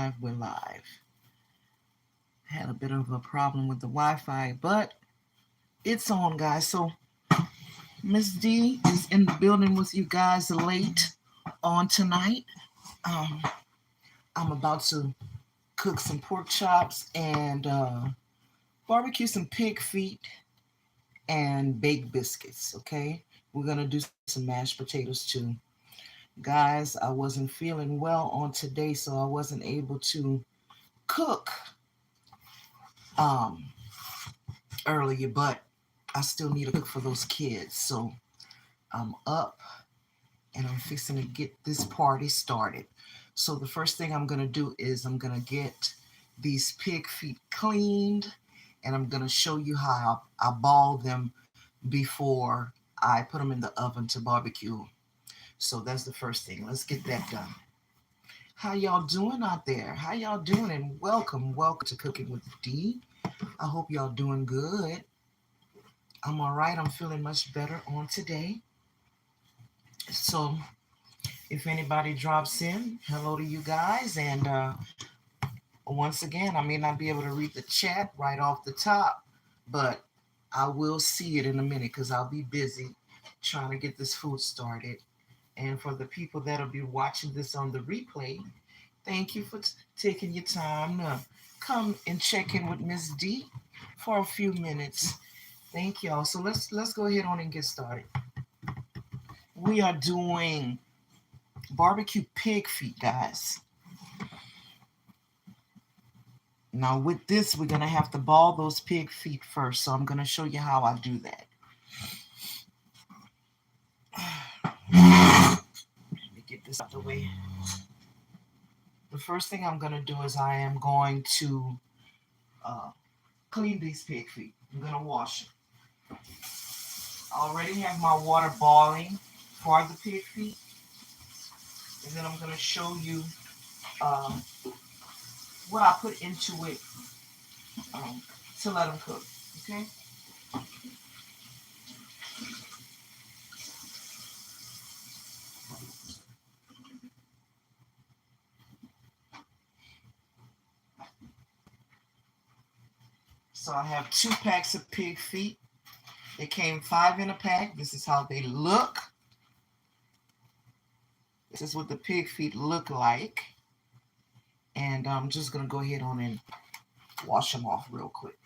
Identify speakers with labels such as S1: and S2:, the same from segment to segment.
S1: live, we're live. Had a bit of a problem with the Wi-Fi, but it's on, guys. So Miss D is in the building with you guys late on tonight. Um, I'm about to cook some pork chops and barbecue some pig feet and bake biscuits. Okay, we're gonna do some mashed potatoes too. Guys, I wasn't feeling well on today, so I wasn't able to cook um, earlier, but I still need to cook for those kids. So I'm up and I'm fixing to get this party started. So the first thing I'm going to do is I'm going to get these pig feet cleaned and I'm going to show you how I ball them before I put them in the oven to barbecue. So that's the first thing. Let's get that done. How y'all doing out there? How y'all doing? And welcome to Cooking with D. I hope y'all doing good. I'm all right. I'm feeling much better on today. So if anybody drops in, hello to you guys. And once again, I may not be able to read the chat right off the top, but I will see it in a minute because I'll be busy trying to get this food started. And for the people that'll be watching this on the replay, thank you for taking your time to come and check in with Miss D for a few minutes. Thank y'all. So let's go ahead on and get started. We are doing barbecue pig feet, guys. Now with this, we're gonna have to ball those pig feet first. So I'm gonna show you how I do that. Let me get this out the way. The first thing I'm gonna do is I am going to uh, clean these pig feet. I'm gonna wash them. I already have my water boiling for the pig feet. And then I'm going to show you um, what I put into it to let them cook. Okay? So I have 2 packs of pig feet. They came 5 in a pack. This is how they look. This is what the pig feet look like. And I'm just going to go ahead on and wash them off real quick.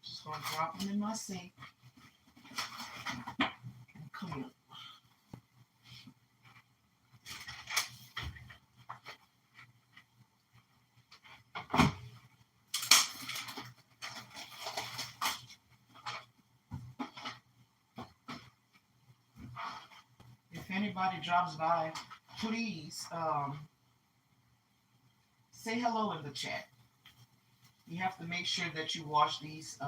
S1: Just going to drop them in my sink. Come here. If anybody drops by, please say hello in the chat. You have to make sure that you wash these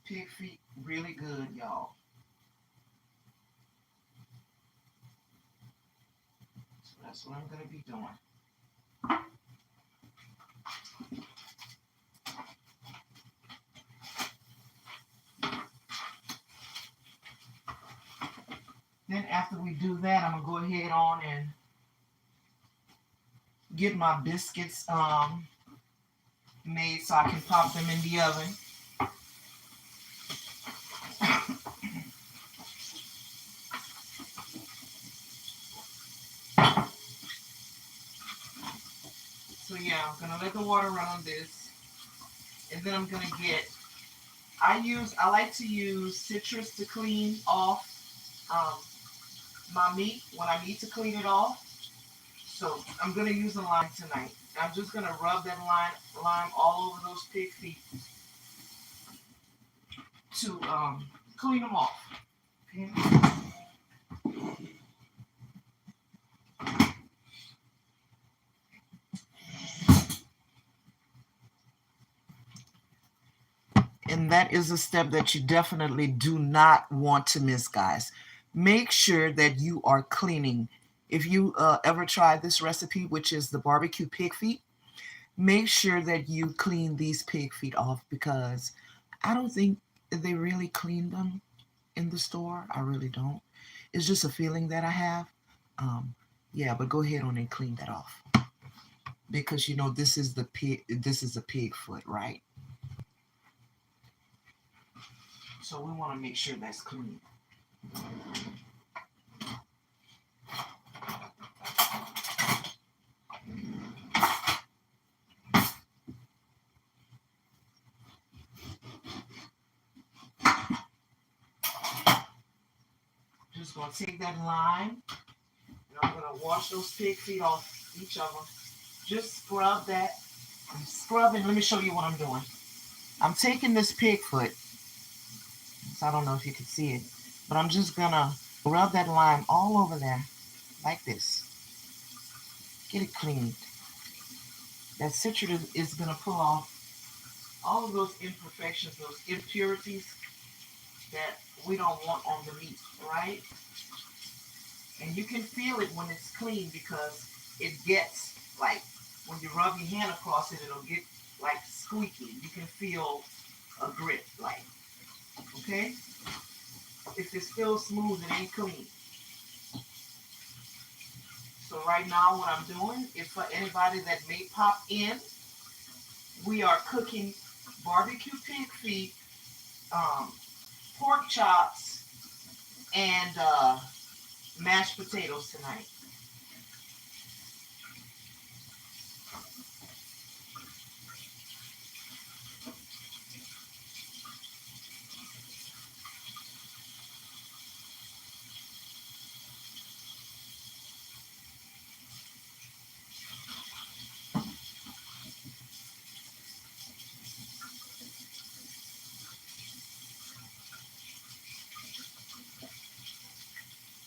S1: pig feet really good, y'all. So that's what I'm going to be doing. Then after we do that, I'm going to go ahead on and get my biscuits made so I can pop them in the oven. So yeah, I'm going to let the water run on this. And then I'm going to get, I like to use citrus to clean off my meat when I need to clean it off. So I'm going to use a lime tonight. I'm just going to rub that lime all over those pig feet to clean them off. Okay? And that is a step that you definitely do not want to miss, guys. Make sure that you are cleaning. If you ever try this recipe, which is the barbecue pig feet, make sure that you clean these pig feet off because I don't think they really clean them. in the store. I really don't. It's just a feeling that I have. Um, yeah, but go ahead on and clean that off because you know this is the pig. This is a pig foot, right? So we want to make sure that's clean. Just gonna take that lime and I'm gonna wash those pig feet off each of them. Just scrub that. I'm scrubbing. Let me show you what I'm doing. I'm taking this pig foot. So I don't know if you can see it, but I'm just gonna rub that lime all over there like this. Get it cleaned. That citrus is gonna pull off all of those imperfections, those impurities that we don't want on the meat, right? And you can feel it when it's clean because it gets like when you rub your hand across it, it'll get like squeaky. You can feel a grit, like, okay? If it's still smooth, it ain't clean. So right now what I'm doing is for anybody that may pop in, we are cooking barbecue pig feet, um, pork chops, and mashed potatoes tonight.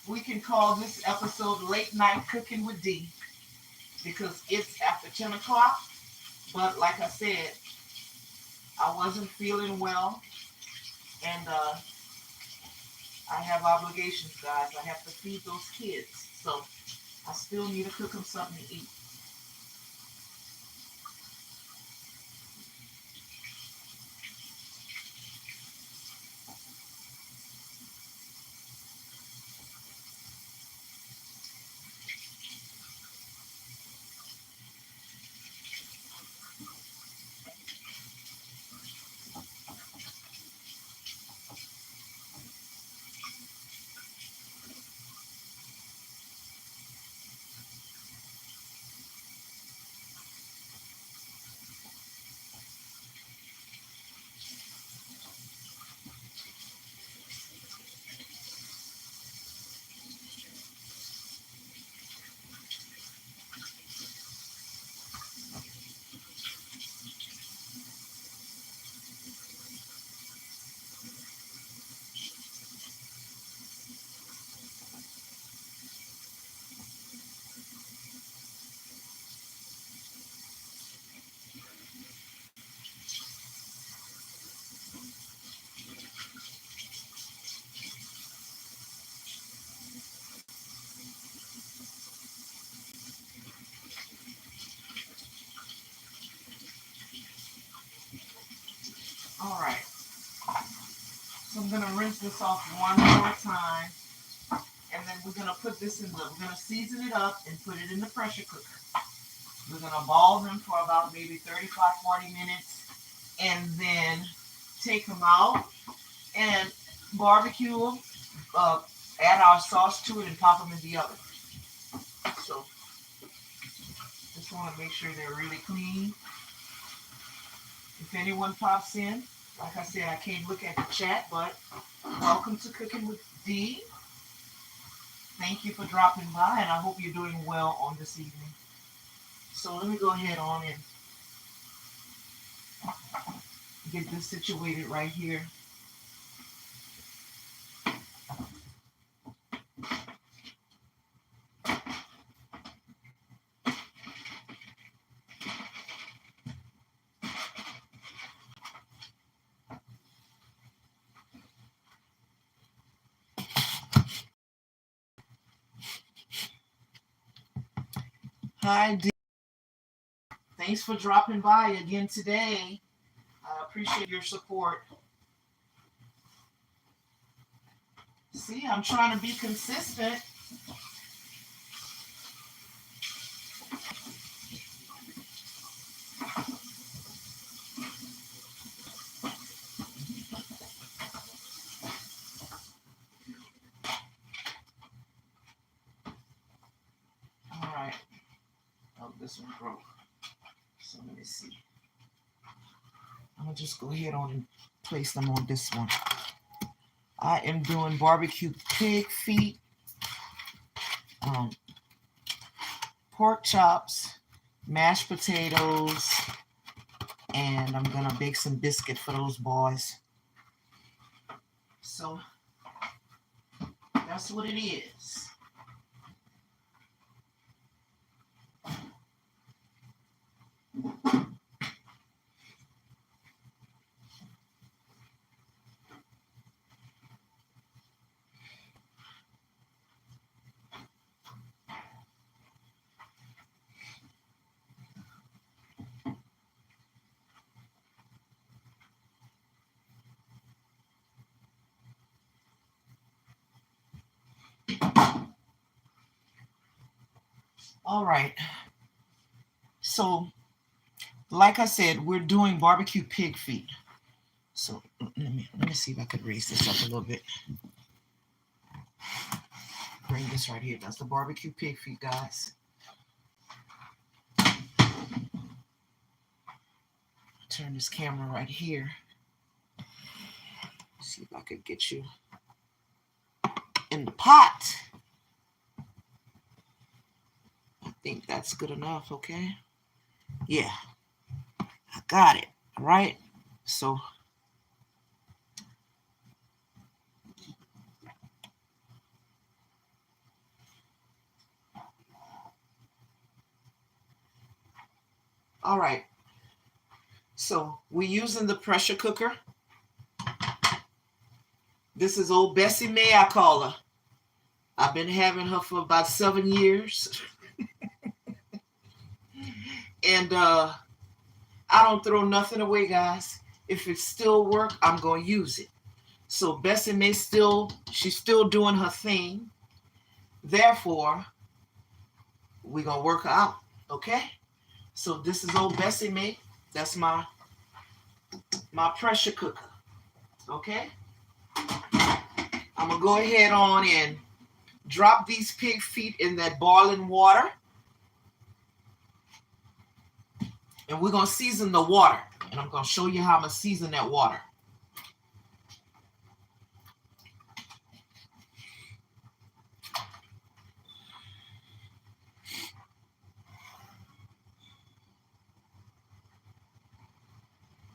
S1: We can call this episode Late Night Cooking with D because it's after 10 o'clock. But like I said, I wasn't feeling well and I have obligations, guys. I have to feed those kids. So I still need to cook them something to eat. All right. So I'm gonna rinse this off one more time, and then we're gonna put this in the. We're gonna season it up and put it in the pressure cooker. We're gonna ball them for about maybe 35, 40 minutes, and then take them out and barbecue them. Add our sauce to it and pop them in the oven. So just want to make sure they're really clean. If anyone pops in, like I said, I can't look at the chat, but welcome to Cooking with D. Thank you for dropping by, and I hope you're doing well on this evening. So let me go ahead on and get this situated right here. Hi, D. Thanks for dropping by again today. I appreciate your support. See, I'm trying to be consistent. All right. Oh, this one broke. So let me see. I'm gonna just go ahead on and place them on this one. I am doing barbecue pig feet, pork chops, mashed potatoes, and I'm gonna bake some biscuit for those boys. So that's what it is. All right. So, like I said, we're doing barbecue pig feet. So let me see if I could raise this up a little bit. Bring this right here. That's the barbecue pig feet, guys. Turn this camera right here. See if I could get you in the pot. I think that's good enough, okay? Yeah, I got it. All right. So all right. So we're using the pressure cooker. This is old Bessie May, I call her. I've been having her for about 7 years. And I don't throw nothing away, guys. If it still works, I'm going to use it. So Bessie May she's still doing her thing. Therefore, we're going to work her out, okay? So this is old Bessie May. That's my pressure cooker, okay? I'm going to go ahead on and drop these pig feet in that boiling water. And we're going to season the water. And I'm going to show you how I'm going to season that water.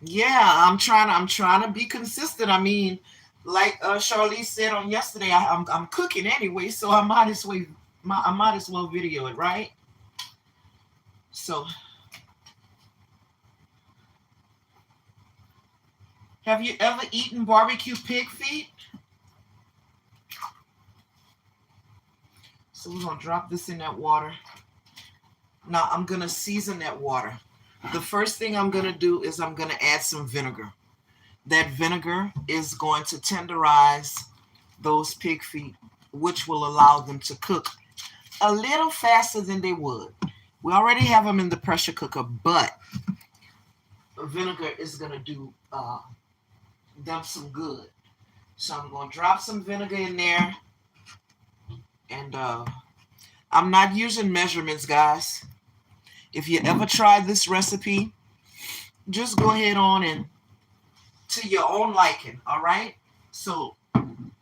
S1: Yeah, I'm trying to be consistent. I mean, like Charlize said on yesterday, I'm cooking anyway, so I might as well video it, right? So, have you ever eaten barbecue pig feet? So we're gonna drop this in that water. Now I'm gonna season that water. The first thing I'm gonna do is I'm gonna add some vinegar. That vinegar is going to tenderize those pig feet, which will allow them to cook a little faster than they would. We already have them in the pressure cooker, but vinegar is going to do them some good. So I'm going to drop some vinegar in there. And I'm not using measurements, guys. If you ever try this recipe, just go ahead on and to your own liking, all right? So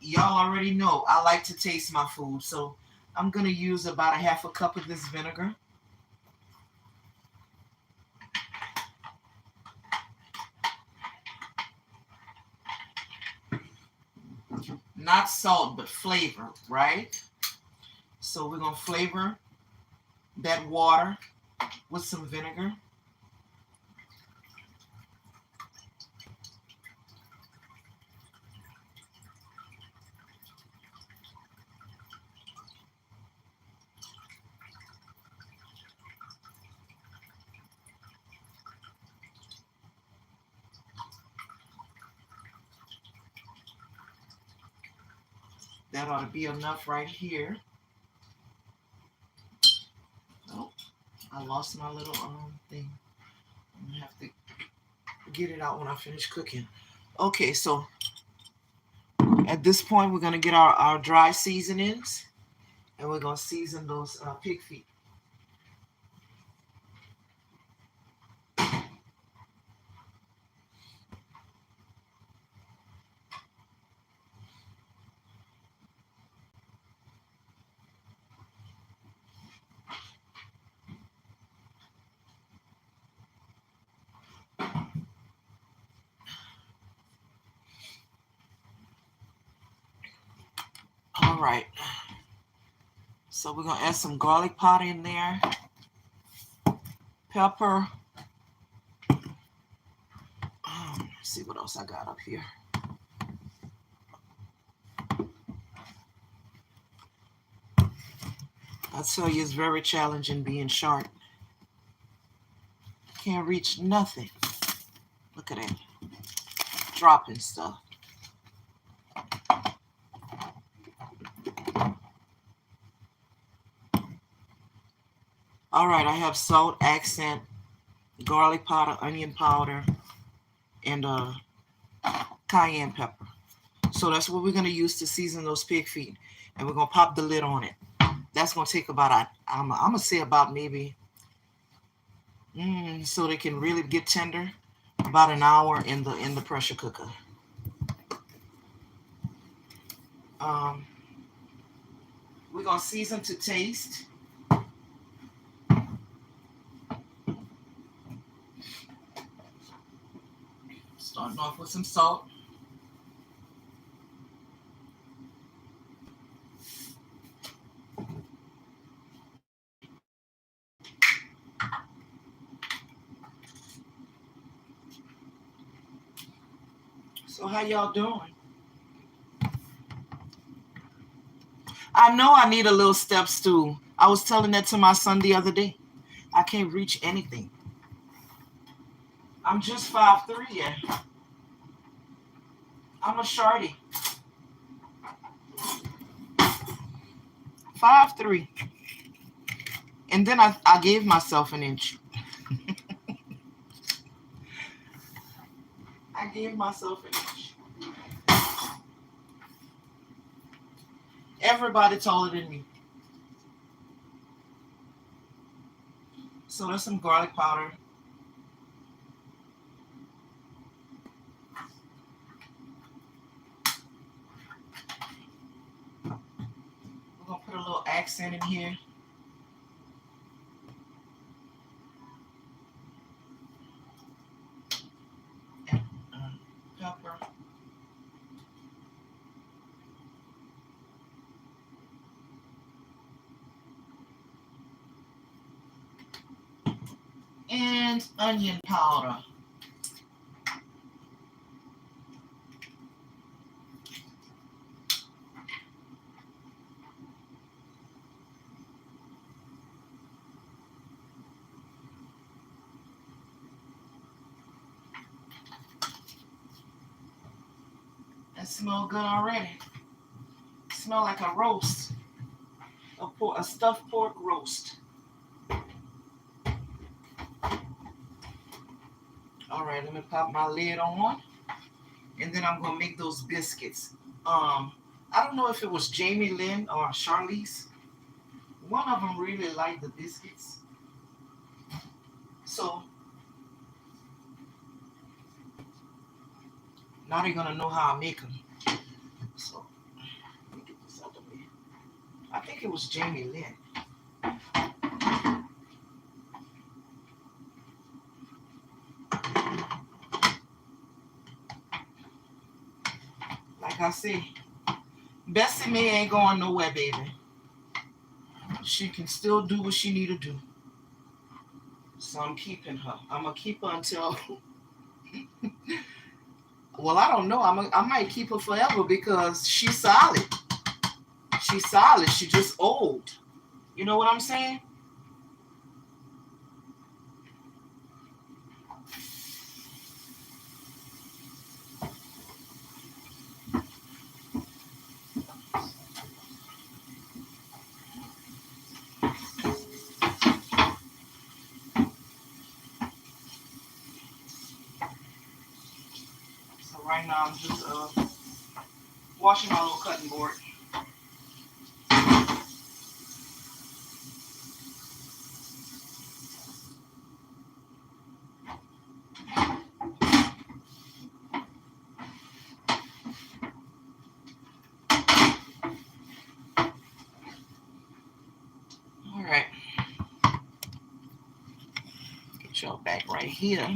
S1: y'all already know I like to taste my food. So I'm going to use about 1/2 cup of this vinegar. Not salt, but flavor, right? So we're going to flavor that water with some vinegar. That ought to be enough right here. Oh, I lost my little thing. I'm gonna have to get it out when I finish cooking. Okay, so at this point we're gonna get our dry seasonings, and we're gonna season those pig feet. All right. So we're gonna add some garlic powder in there, pepper. Let's see what else I got up here. I tell you, it's very challenging being short. Can't reach nothing. Look at that. Dropping stuff. All right, I have salt, accent, garlic powder, onion powder, and cayenne pepper. So that's what we're going to use to season those pig feet. And we're going to pop the lid on it. That's going to take about, I'm going to say about maybe, so they can really get tender, about an hour in the pressure cooker. We're going to season to taste. Starting off with some salt. So how y'all doing? I know I need a little step stool. I was telling that to my son the other day. I can't reach anything. I'm just 5'3", yeah. I'm a shorty. 5'3". And then I gave myself an inch. I gave myself an inch. Everybody taller than me. So there's some garlic powder. We're going to put a little accent in here. And pepper. And onion powder. That smells good already. Smell like a roast. A stuffed pork roast. All right, let me pop my lid on. And then I'm going to make those biscuits. I don't know if it was Jamie Lynn or Charlize. One of them really liked the biscuits. So now they're going to know how I make them. So let me get this out of the way. I think it was Jamie Lynn. Like I say, Bessie Mae ain't going nowhere, baby. She can still do what she need to do. So I'm keeping her. I'm going to keep her until... Well, I don't know. I might keep her forever because she's solid. She's solid. She's just old. You know what I'm saying? and I'm just washing my little cutting board. All right, get y'all back right here.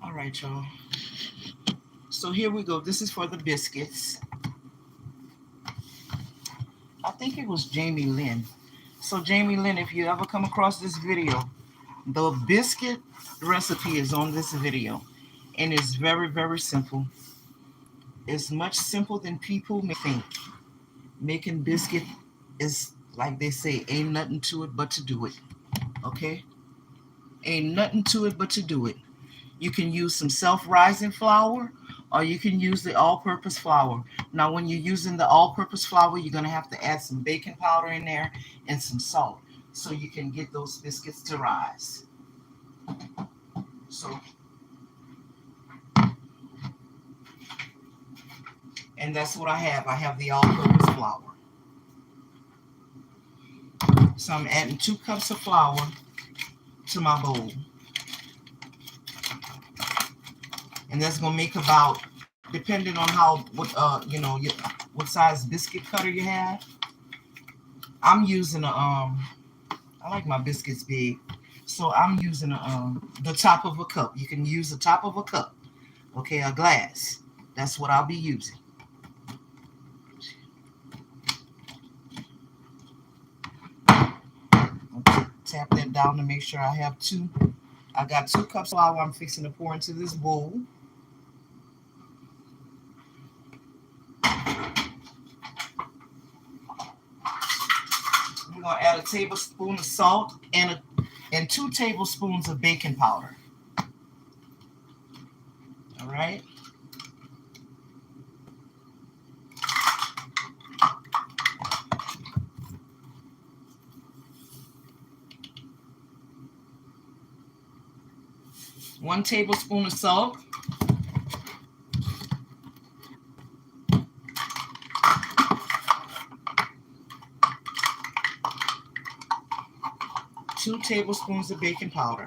S1: All right, y'all. So here we go. This is for the biscuits. I think it was Jamie Lynn. So Jamie Lynn, if you ever come across this video, the biscuit recipe is on this video. And it's very, very simple. It's much simpler than people may think. Making biscuit is, like they say, ain't nothing to it but to do it. Okay? Ain't nothing to it but to do it. You can use some self-rising flour, or you can use the all-purpose flour. Now, when you're using the all-purpose flour, you're going to have to add some baking powder in there and some salt so you can get those biscuits to rise. So, and that's what I have. I have the all-purpose flour. So I'm adding 2 cups of flour to my bowl. And that's going to make about, depending on what size biscuit cutter you have. I'm using I like my biscuits big, so I'm using the top of a cup. You can use the top of a cup, okay, a glass. That's what I'll be using. I'll tap that down to make sure I have 2. I got 2 cups of flour I'm fixing to pour into this bowl. We're going to add a tablespoon of salt and 2 tablespoons of baking powder. All right. One tablespoon of salt. 2 tablespoons of baking powder.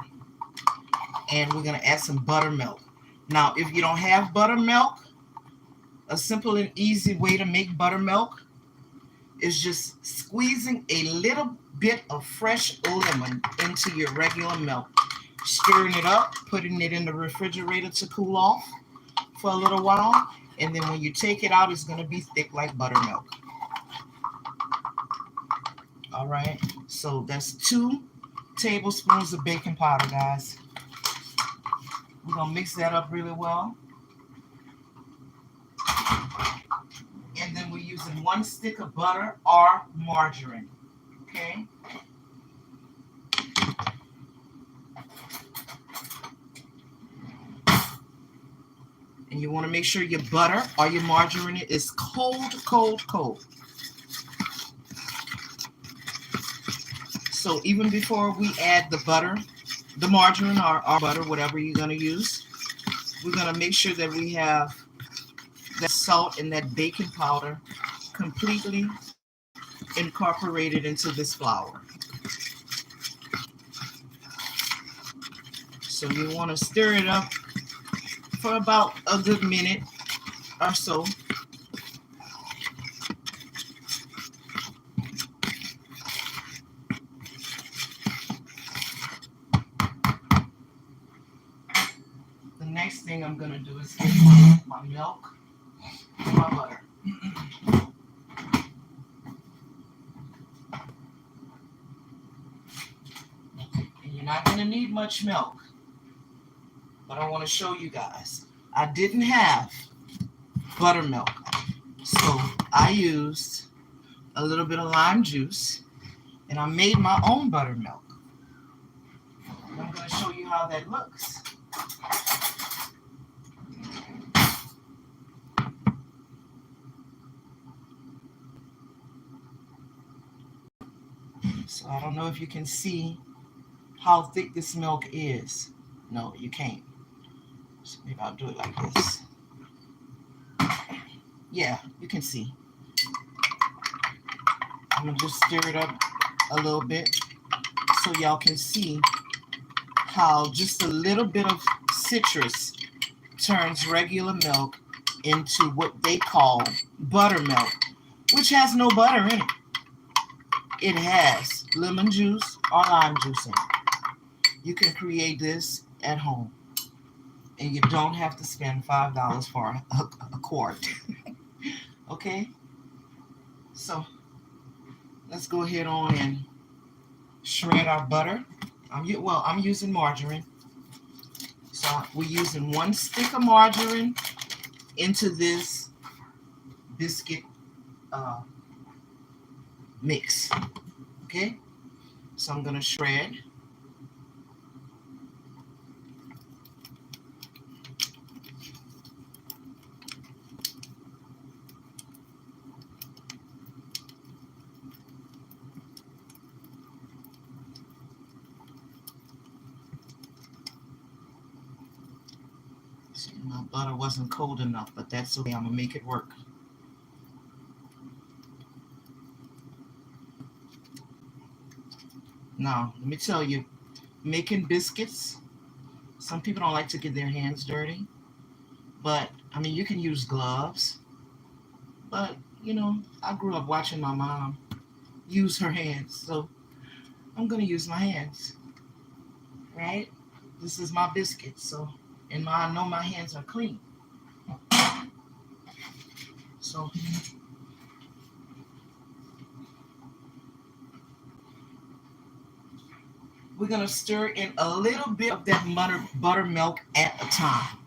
S1: And we're going to add some buttermilk. Now, if you don't have buttermilk, a simple and easy way to make buttermilk is just squeezing a little bit of fresh lemon into your regular milk, stirring it up, putting it in the refrigerator to cool off for a little while, and then when you take it out, it's going to be thick like buttermilk. All right, so that's 2 tablespoons of baking powder, guys. We're going to mix that up really well. And then we're using 1 stick of butter or margarine, okay? And you want to make sure your butter or your margarine is cold, cold, cold. So even before we add the butter, the margarine or butter, whatever you're going to use, we're going to make sure that we have that salt and that baking powder completely incorporated into this flour. So you want to stir it up for about a good minute or so. The next thing I'm going to do is get my milk and my butter. And you're not going to need much milk, but I want to show you guys. I didn't have buttermilk, so I used a little bit of lime juice, and I made my own buttermilk. And I'm going to show you how that looks. So I don't know if you can see how thick this milk is. No, you can't. So maybe I'll do it like this. Yeah, you can see. I'm gonna just stir it up a little bit so y'all can see how just a little bit of citrus turns regular milk into what they call buttermilk, which has no butter in it. It has lemon juice or lime juice in it. You can create this at home, and you don't have to spend $5 for a quart. Okay, so let's go ahead on and shred our butter. I'm using margarine. So we're using 1 stick of margarine into this biscuit mix. Okay, so I'm gonna shred. See, my butter wasn't cold enough, but that's okay. I'm gonna make it work. Now, let me tell you, making biscuits, some people don't like to get their hands dirty, but I mean, you can use gloves, but you know, I grew up watching my mom use her hands, so I'm gonna use my hands, right? This is my biscuit, so, and I know my hands are clean. So we're gonna stir in a little bit of that buttermilk at a time.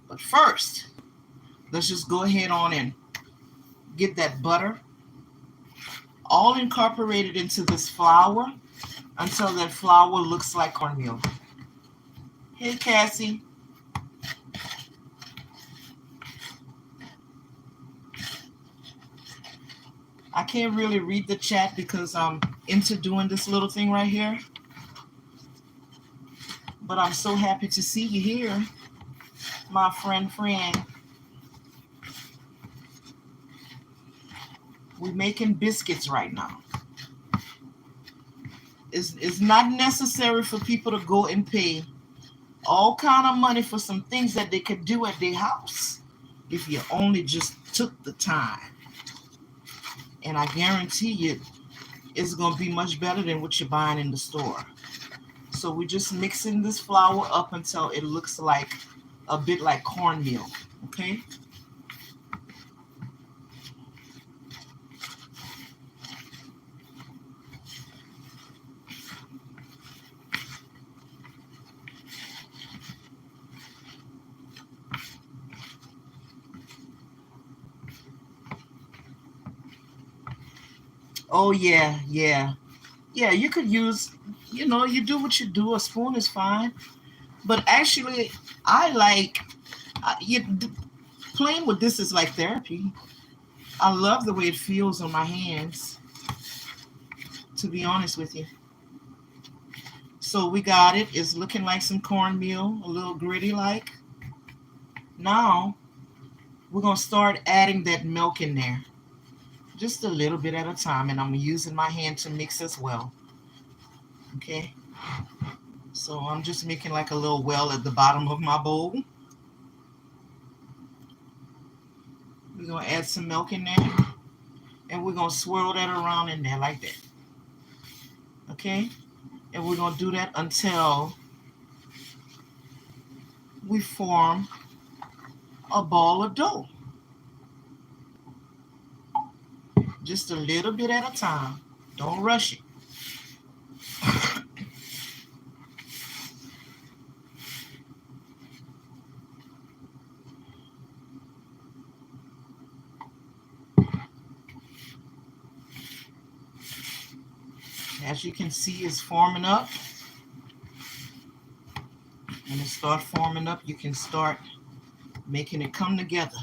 S1: But first, let's just go ahead on and get that butter all incorporated into this flour until that flour looks like cornmeal. Hey, Cassie. I can't really read the chat because I'm into doing this little thing right here. But I'm so happy to see you here, my friend. We're making biscuits right now. It's not necessary for people to go and pay all kind of money for some things that they could do at their house if you only just took the time. And I guarantee you it's going to be much better than what you're buying in the store. So we're just mixing this flour up until it looks like a bit like cornmeal, okay? Oh, yeah. Yeah, you could use, you do what you do. A spoon is fine. But actually, I like, playing with this is like therapy. I love the way it feels on my hands, to be honest with you. So we got it. It's looking like some cornmeal, a little gritty like. Now, we're going to start adding that milk in there. Just a little bit at a time, and I'm using my hand to mix as well. Okay? So I'm just making like a little well at the bottom of my bowl. We're going to add some milk in there, and we're going to swirl that around in there like that. Okay? And we're going to do that until we form a ball of dough. Just a little bit at a time. Don't rush it. As you can see, it's forming up. When it starts forming up, you can start making it come together.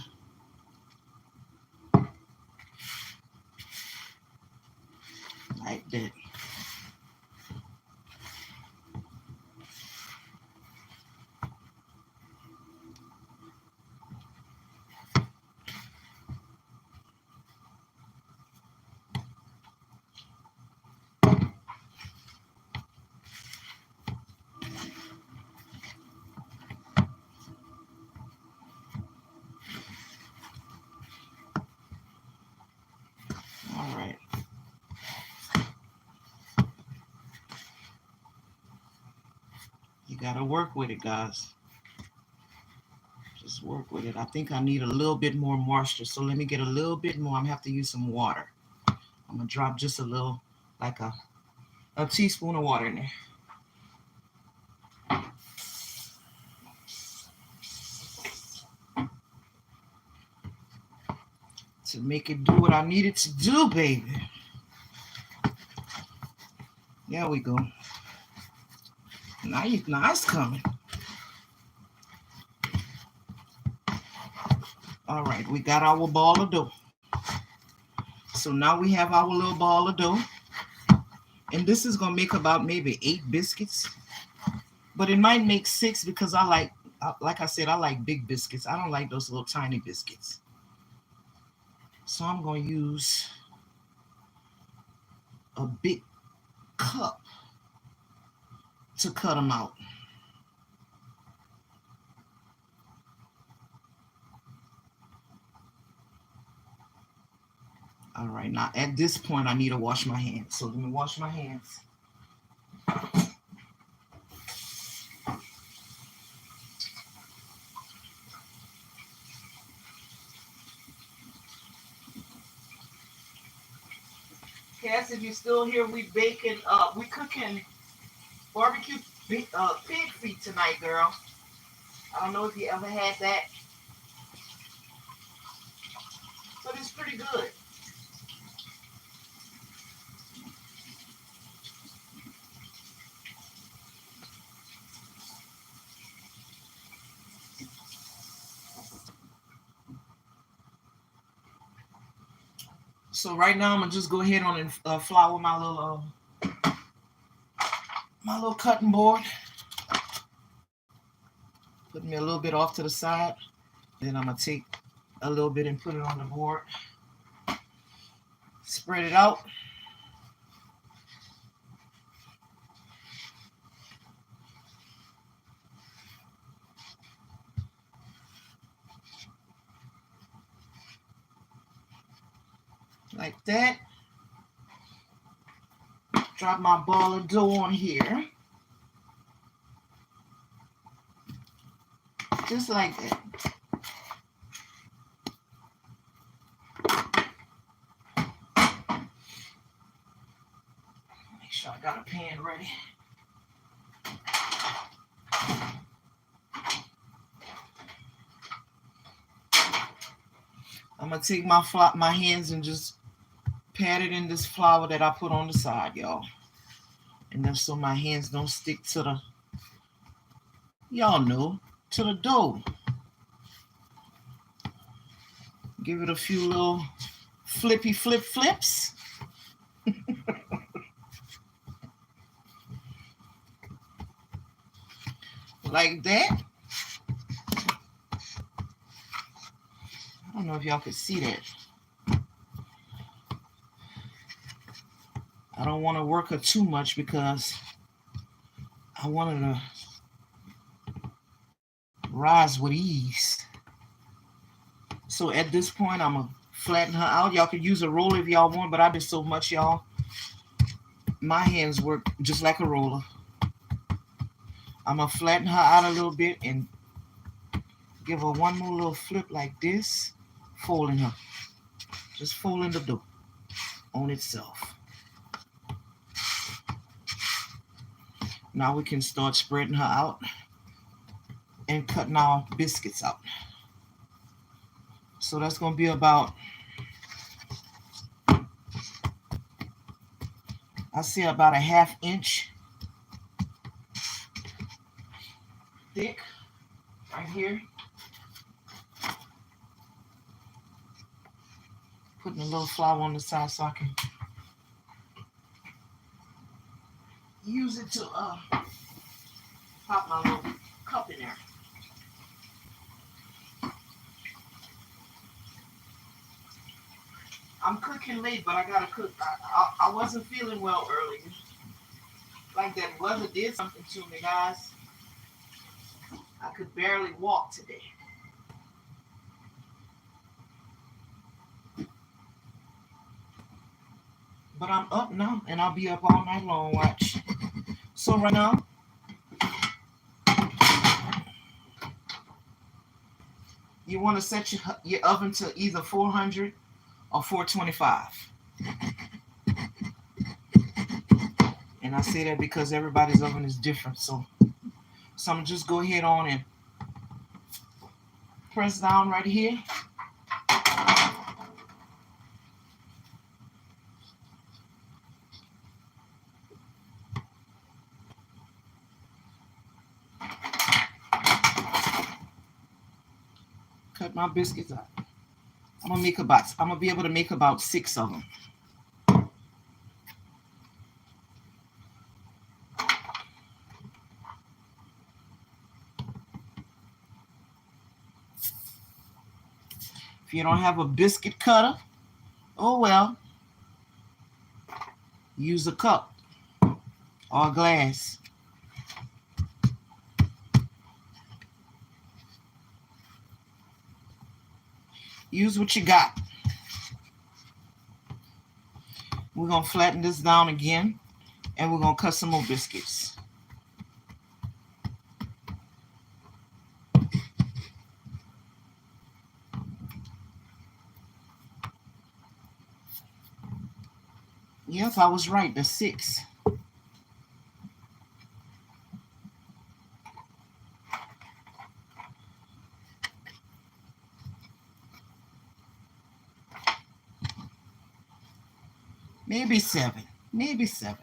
S1: Like that. Gotta work with it, guys. Just work with it. I think I need a little bit more moisture. So let me get a little bit more. I'm gonna have to use some water. I'm gonna drop just a little, like a teaspoon of water in there. To make it do what I need it to do, baby. There we go. Now it's coming. All right, we got our ball of dough. So now we have our little ball of dough. And this is gonna make about maybe 8 biscuits. But it might make 6 because like I said, I like big biscuits. I don't like those little tiny biscuits. So I'm gonna use a big cup to cut them out. All right, now at this point, I need to wash my hands. So let me wash my hands. Cass, if you're still here, we cooking barbecue pig feet tonight, girl. I don't know if you ever had that, but it's pretty good. So right now I'm gonna just go ahead on and flour my little cutting board. Put me a little bit off to the side. Then I'm gonna take a little bit and put it on the board. Spread it out. Like that. Drop my ball of dough on here. Just like that. Make sure I got a pan ready. I'm gonna take my hands and just pat it in this flour that I put on the side, y'all. And then so my hands don't stick to the, y'all know, to the dough. Give it a few little flips. Like that. I don't know if y'all could see that. I don't want to work her too much because I want her to rise with ease. So at this point, I'm going to flatten her out. Y'all could use a roller if y'all want, but I did so much, y'all. My hands work just like a roller. I'm going to flatten her out a little bit and give her one more little flip like this, folding her. Just folding the dough on itself. Now we can start spreading her out and cutting our biscuits out. So that's going to be about, I say about a 1/2 inch thick right here. Putting a little flour on the side so I can use it to pop my little cup in there. I'm cooking late, but I gotta cook. I wasn't feeling well earlier. Like that weather did something to me, guys. I could barely walk today. But I'm up now, and I'll be up all night long. Watch. So right now, You want to set your oven to either 400 or 425. And I say that because everybody's oven is different. So I'm going to just go ahead on and press down right here. Cut my biscuits out. I'm gonna be able to make about 6 of them. If you don't have a biscuit cutter, oh well, use a cup or a glass. Use what you got. We're gonna flatten this down again, and we're gonna cut some more biscuits. Yes, I was right. There's 6. Maybe 7. Maybe 7.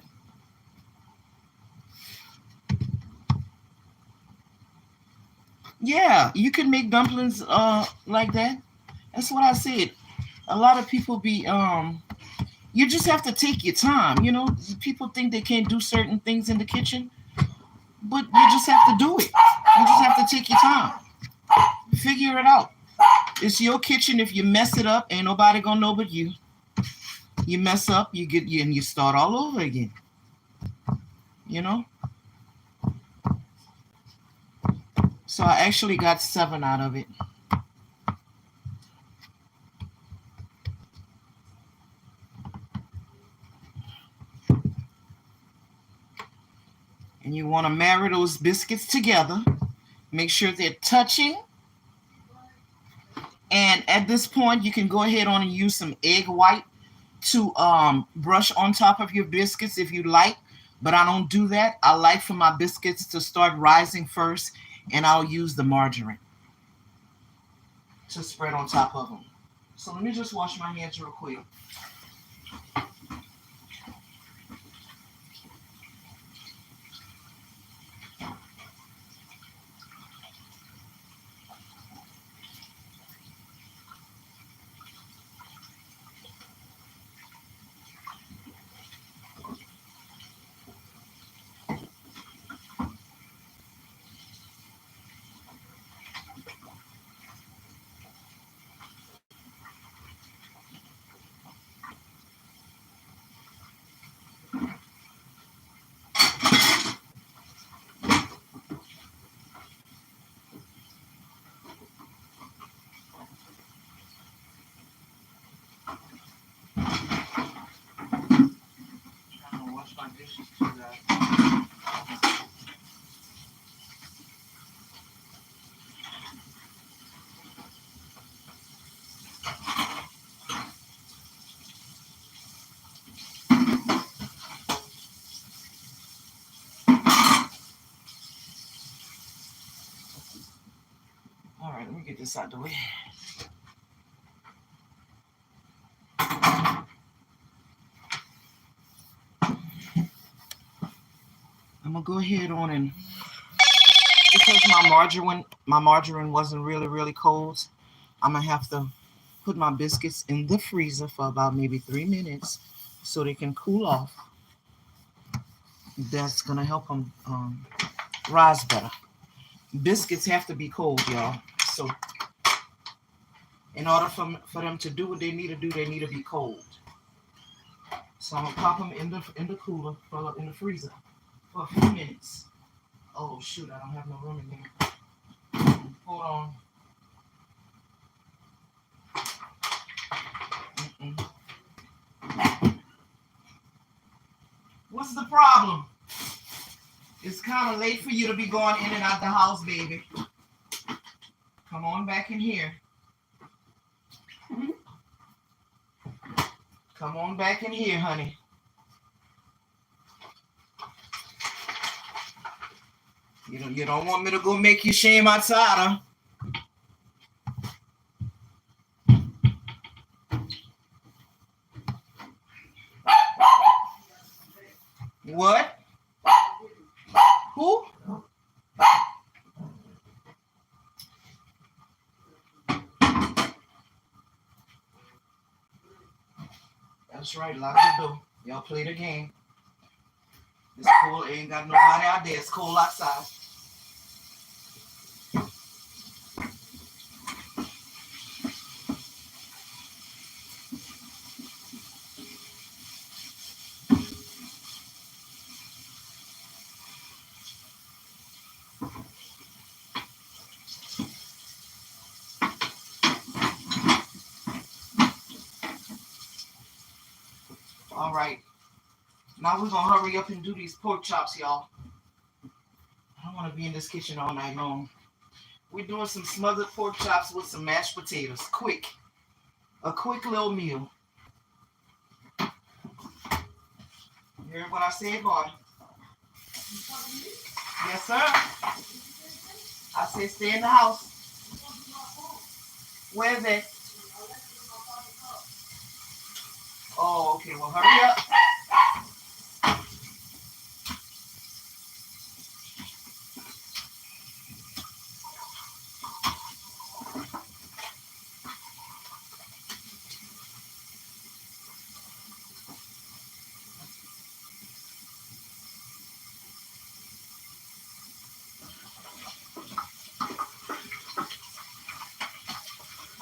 S1: Yeah, you can make dumplings like that. That's what I said. A lot of people be you just have to take your time. You know, people think they can't do certain things in the kitchen, but you just have to do it. You just have to take your time. Figure it out. It's your kitchen. If you mess it up, ain't nobody gonna know but you. You mess up, you get you and you start all over again. You know? So I actually got 7 out of it. And you want to marry those biscuits together. Make sure they're touching. And at this point, you can go ahead on and use some egg white to brush on top of your biscuits if you like. But I don't do that. I like for my biscuits to start rising first, and I'll use the margarine to spread on top of them. So let me just wash my hands real quick. All right, let me get this out of the way. I'm gonna go ahead on and because my margarine wasn't really cold, I'm gonna have to put my biscuits in the freezer for about maybe 3 minutes so they can cool off. That's gonna help them rise better. Biscuits have to be cold, y'all. So in order for them to do what they need to do, they need to be cold. So I'm gonna pop them in the cooler, in the freezer for a few minutes. Oh shoot, I don't have no room in here. Hold on. What's the problem? It's kind of late for you to be going in and out the house, baby. Come on back in here. Come on back in here, honey. You don't want me to go make you shame outside, huh? What? Who? That's right, lock the door. Y'all play the game. It's cold, ain't got nobody out there. It's cold outside. All right. Now we're going to hurry up and do these pork chops, y'all. I don't want to be in this kitchen all night long. We're doing some smothered pork chops with some mashed potatoes. Quick. A quick little meal. You heard what I said, boy? Yes, sir. I said stay in the house. Where's it? Oh, okay. Well, hurry up.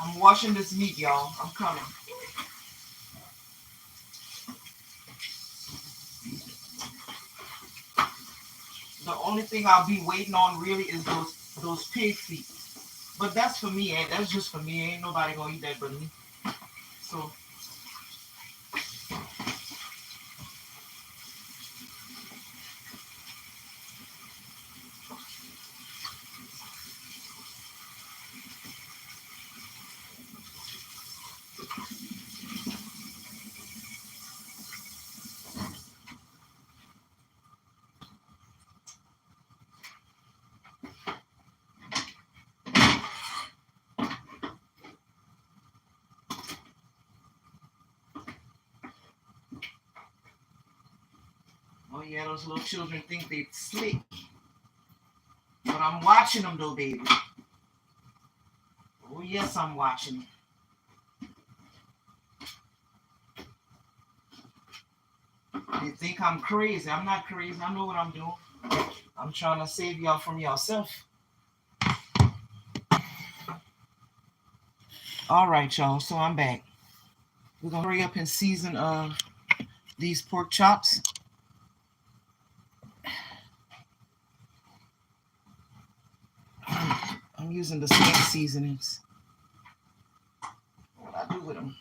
S1: I'm washing this meat, y'all. I'm coming. The only thing I'll be waiting on really is those pig feet. But that's for me, and that's just for me. Ain't nobody gonna eat that but me. So oh yeah, those little children think they slick. But I'm watching them though, baby. Oh yes, I'm watching them. They think I'm crazy. I'm not crazy. I know what I'm doing. I'm trying to save y'all from yourself. All right, y'all. So I'm back. We're gonna hurry up and season these pork chops. I'm using the same seasonings. What I do with them?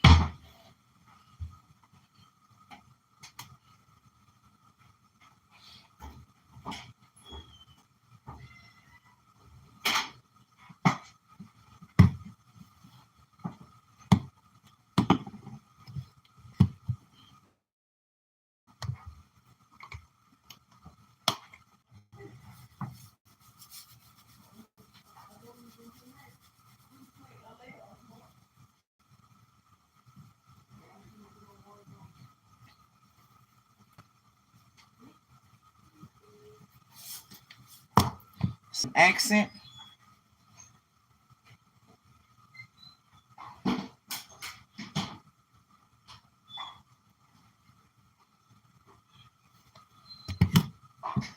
S1: Some accent.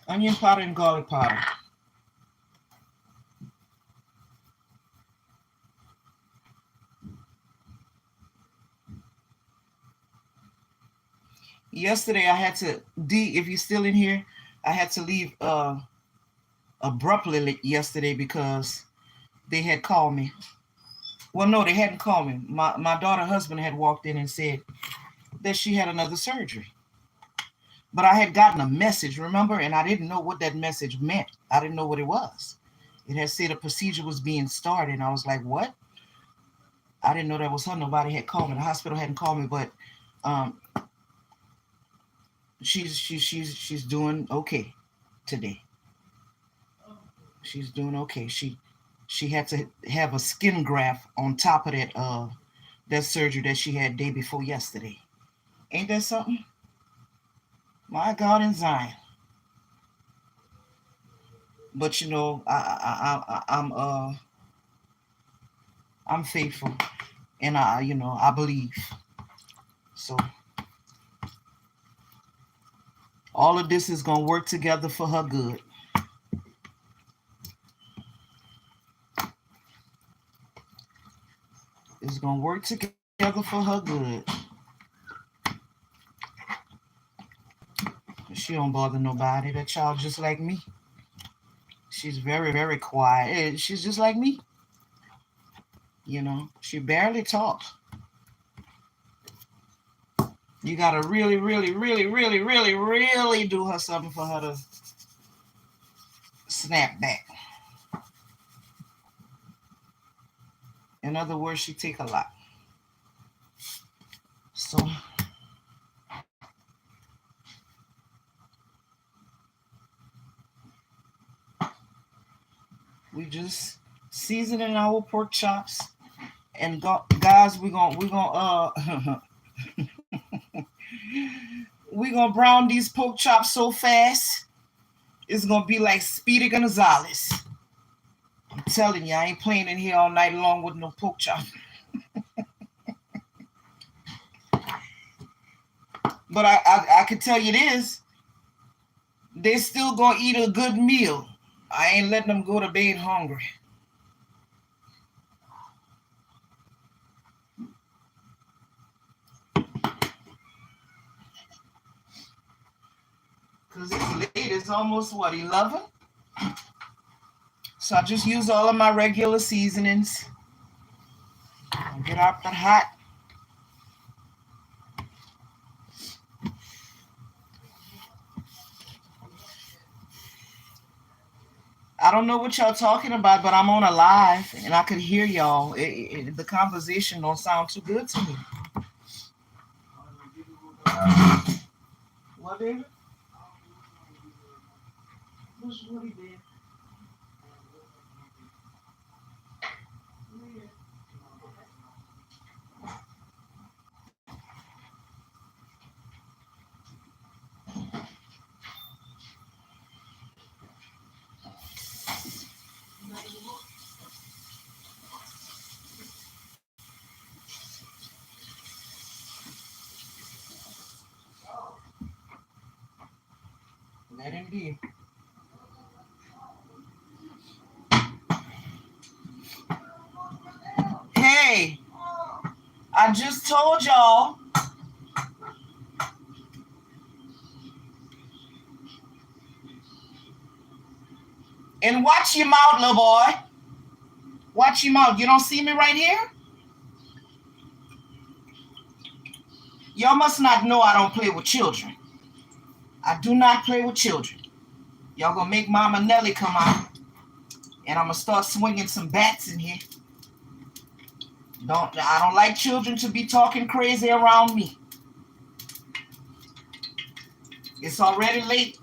S1: Onion powder and garlic powder. Yesterday I had to, D, if you're still in here, I had to leave abruptly yesterday because they had called me. Well, no, they hadn't called me. My daughter's husband had walked in and said that she had another surgery. But I had gotten a message, remember? And I didn't know what that message meant. I didn't know what it was. It had said a procedure was being started. And I was like, what? I didn't know that was her. Nobody had called me. The hospital hadn't called me. But Um, she's doing okay today. She's doing okay. She had to have a skin graft on top of that surgery that she had day before yesterday. Ain't that something? My God in Zion. But I'm faithful, and I believe. So all of this is gonna work together for her good. It's gonna work together for her good. She don't bother nobody. That child just like me. She's very, very quiet. She's just like me. She barely talks. You gotta really, really, really, really, really, really do her something for her to snap back. In other words, she take a lot. So we just seasoning our pork chops, and guys, we gonna brown these pork chops so fast. It's gonna be like Speedy Gonzales. I'm telling you, I ain't playing in here all night long with no pork chop. But I can tell you this: they still gonna eat a good meal. I ain't letting them go to bed hungry. Cause it's late. It's almost what, 11? So I just use all of my regular seasonings. Get out the hot. I don't know what y'all talking about, but I'm on a live and I could hear y'all. The conversation don't sound too good to me. What, David? What's Woody did? Let him be. Hey, I just told y'all. And watch your mouth, little boy. Watch your mouth. You don't see me right here? Y'all must not know I don't play with children. I do not play with children. Y'all gonna make Mama Nelly come out, and I'm gonna start swinging some bats in here. I don't like children to be talking crazy around me. It's already late.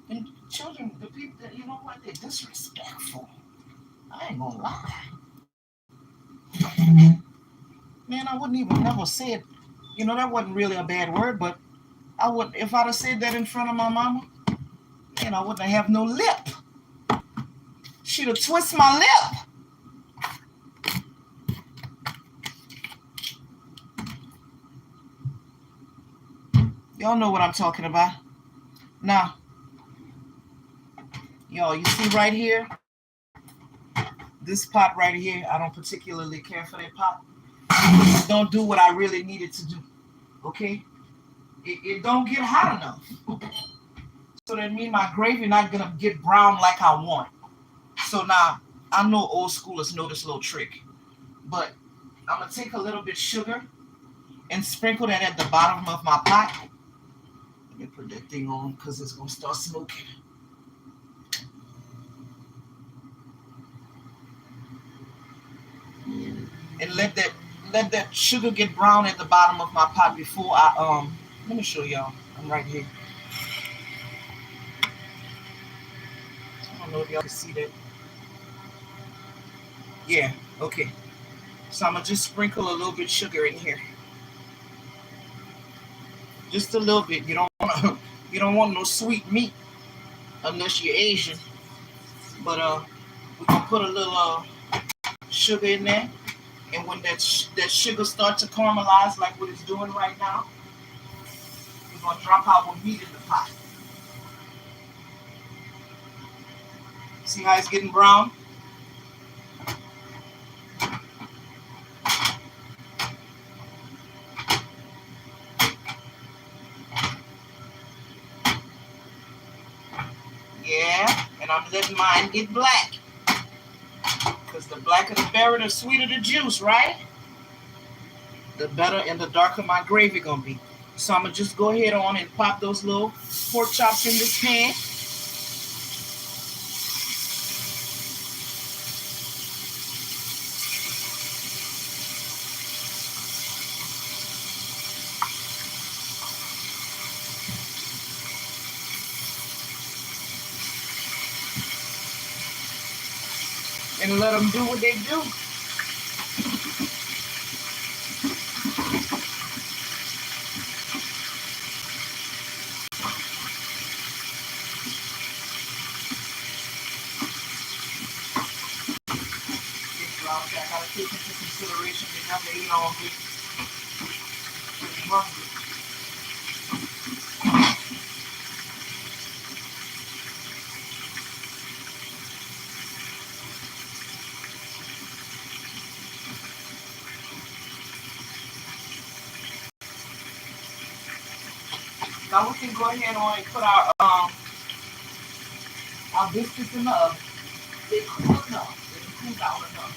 S1: And children, the people that, you know what, they're disrespectful. I ain't gonna lie. Man, I wouldn't even never say it. That wasn't really a bad word, but I would, if I'd have said that in front of my mama, I wouldn't have no lip. She'd have twisted my lip. Y'all know what I'm talking about. Now, y'all, you see right here, this pot right here, I don't particularly care for that pot. Don't do what I really needed to do, okay? It don't get hot enough. So that means my gravy not gonna get brown like I want. So now, I know old schoolers know this little trick, but I'm gonna take a little bit sugar and sprinkle that at the bottom of my pot. Let me put that thing on because it's gonna start smoking. And let that sugar get brown at the bottom of my pot before I let me show y'all. I'm right here. I don't know if y'all can see that. Yeah, okay. So I'm gonna just sprinkle a little bit sugar in here. Just a little bit. You don't want no sweet meat unless you're Asian. But we can put a little sugar in there, and when that sugar starts to caramelize like what it's doing right now, we're gonna drop our meat in the pot. See how it's getting brown? Yeah, and I'm letting mine get black. Because the blacker the berry, the sweeter the juice, right? The better and the darker my gravy gonna be. So I'm gonna just go ahead on and pop those little pork chops in this pan. And let them do what they do. I gotta take into consideration they never ate all day. I'm hungry. Now we can go ahead on and put our biscuits in the oven. They cool enough. They can cool down enough.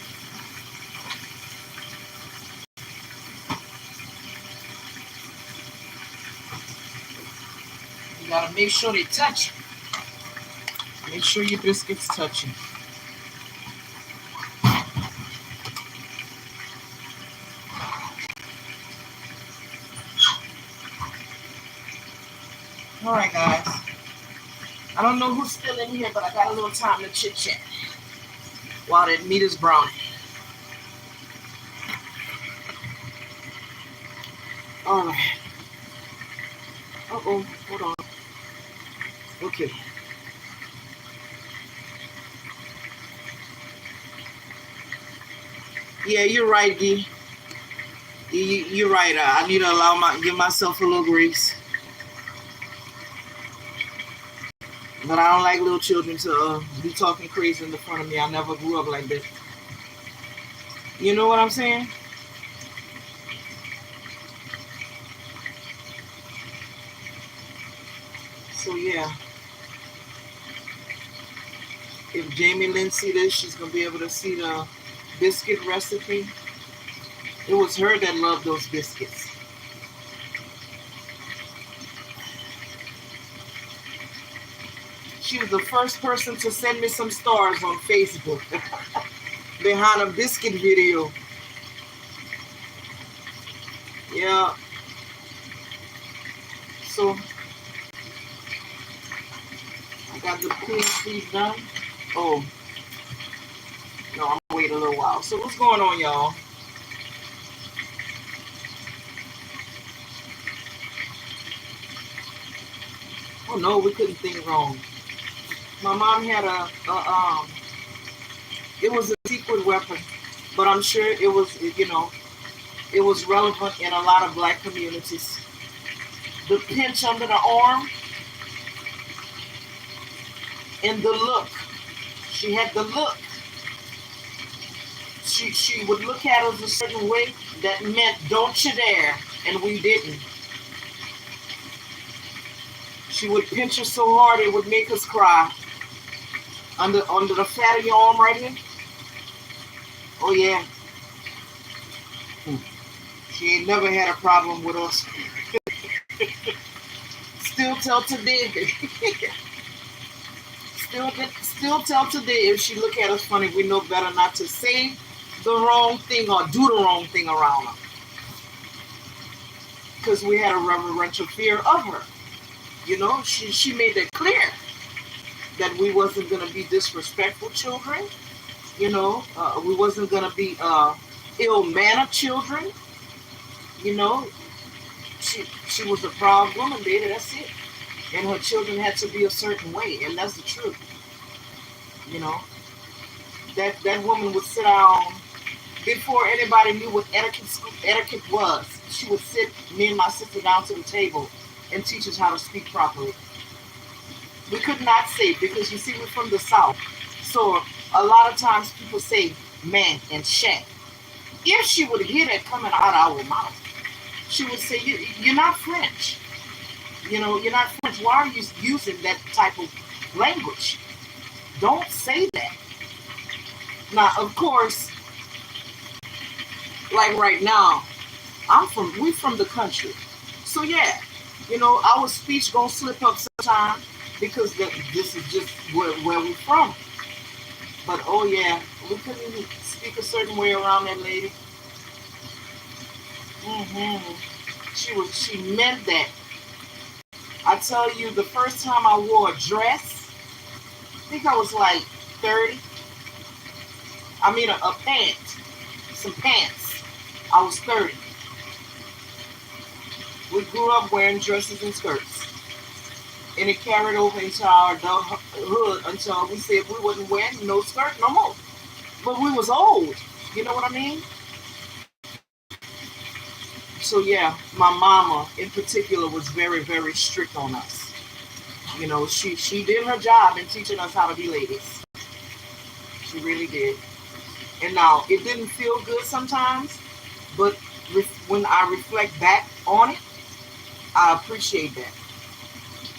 S1: You gotta make sure they touch. Make sure your biscuits touching. All right, guys. I don't know who's still in here, but I got a little time to chit chat while that meat is browning. All right. Uh-oh, hold on. Okay. Yeah, you're right, Dee. You're right. I need to give myself a little grace. But I don't like little children to be talking crazy in the front of me. I never grew up like this. You know what I'm saying? So yeah. If Jamie Lynn see this, she's gonna be able to see the biscuit recipe. It was her that loved those biscuits. She was the first person to send me some stars on Facebook behind a biscuit video. Yeah. So I got the clean sleeve done. Oh, no, I'm gonna wait a little while. So what's going on, y'all? Oh no, we couldn't think wrong. My mom had it was a secret weapon, but I'm sure it was, it was relevant in a lot of black communities. The pinch under the arm and the look. She had the look. She would look at us a certain way that meant don't you dare, and we didn't. She would pinch us so hard it would make us cry. Under the fat of your arm right here. Oh yeah. She ain't never had a problem with us. Still tell today. still tell today if she look at us funny, we know better not to say the wrong thing or do the wrong thing around her. Because we had a reverential fear of her. You know, she made it clear that we wasn't going to be disrespectful children. You know, we wasn't going to be ill-mannered children. You know, she was a proud woman, baby, that's it. And her children had to be a certain way, and that's the truth. You know, that woman would sit down before anybody knew what etiquette was. She would sit me and my sister down to the table and teach us how to speak properly. We could not say because you see we're from the South, so a lot of times people say man and shat. If she would hear that coming out of our mouth, she would say, "You're not French. You know, you're not French. Why are you using that type of language? Don't say that." Now, of course, like right now, we from the country, so yeah, you know, our speech gonna slip up sometime because this is just where we from. But oh yeah, we couldn't speak a certain way around that lady. She meant that. I tell you, the first time I wore a dress, I think I was like 30. I mean, a pant, some pants. I was 30. We grew up wearing dresses and skirts. And it carried over into our adulthood until we said we wasn't wearing no skirt no more. But we was old. You know what I mean? So yeah, my mama in particular was very, very strict on us. You know, she did her job in teaching us how to be ladies. She really did. And now it didn't feel good sometimes, but when I reflect back on it, I appreciate that.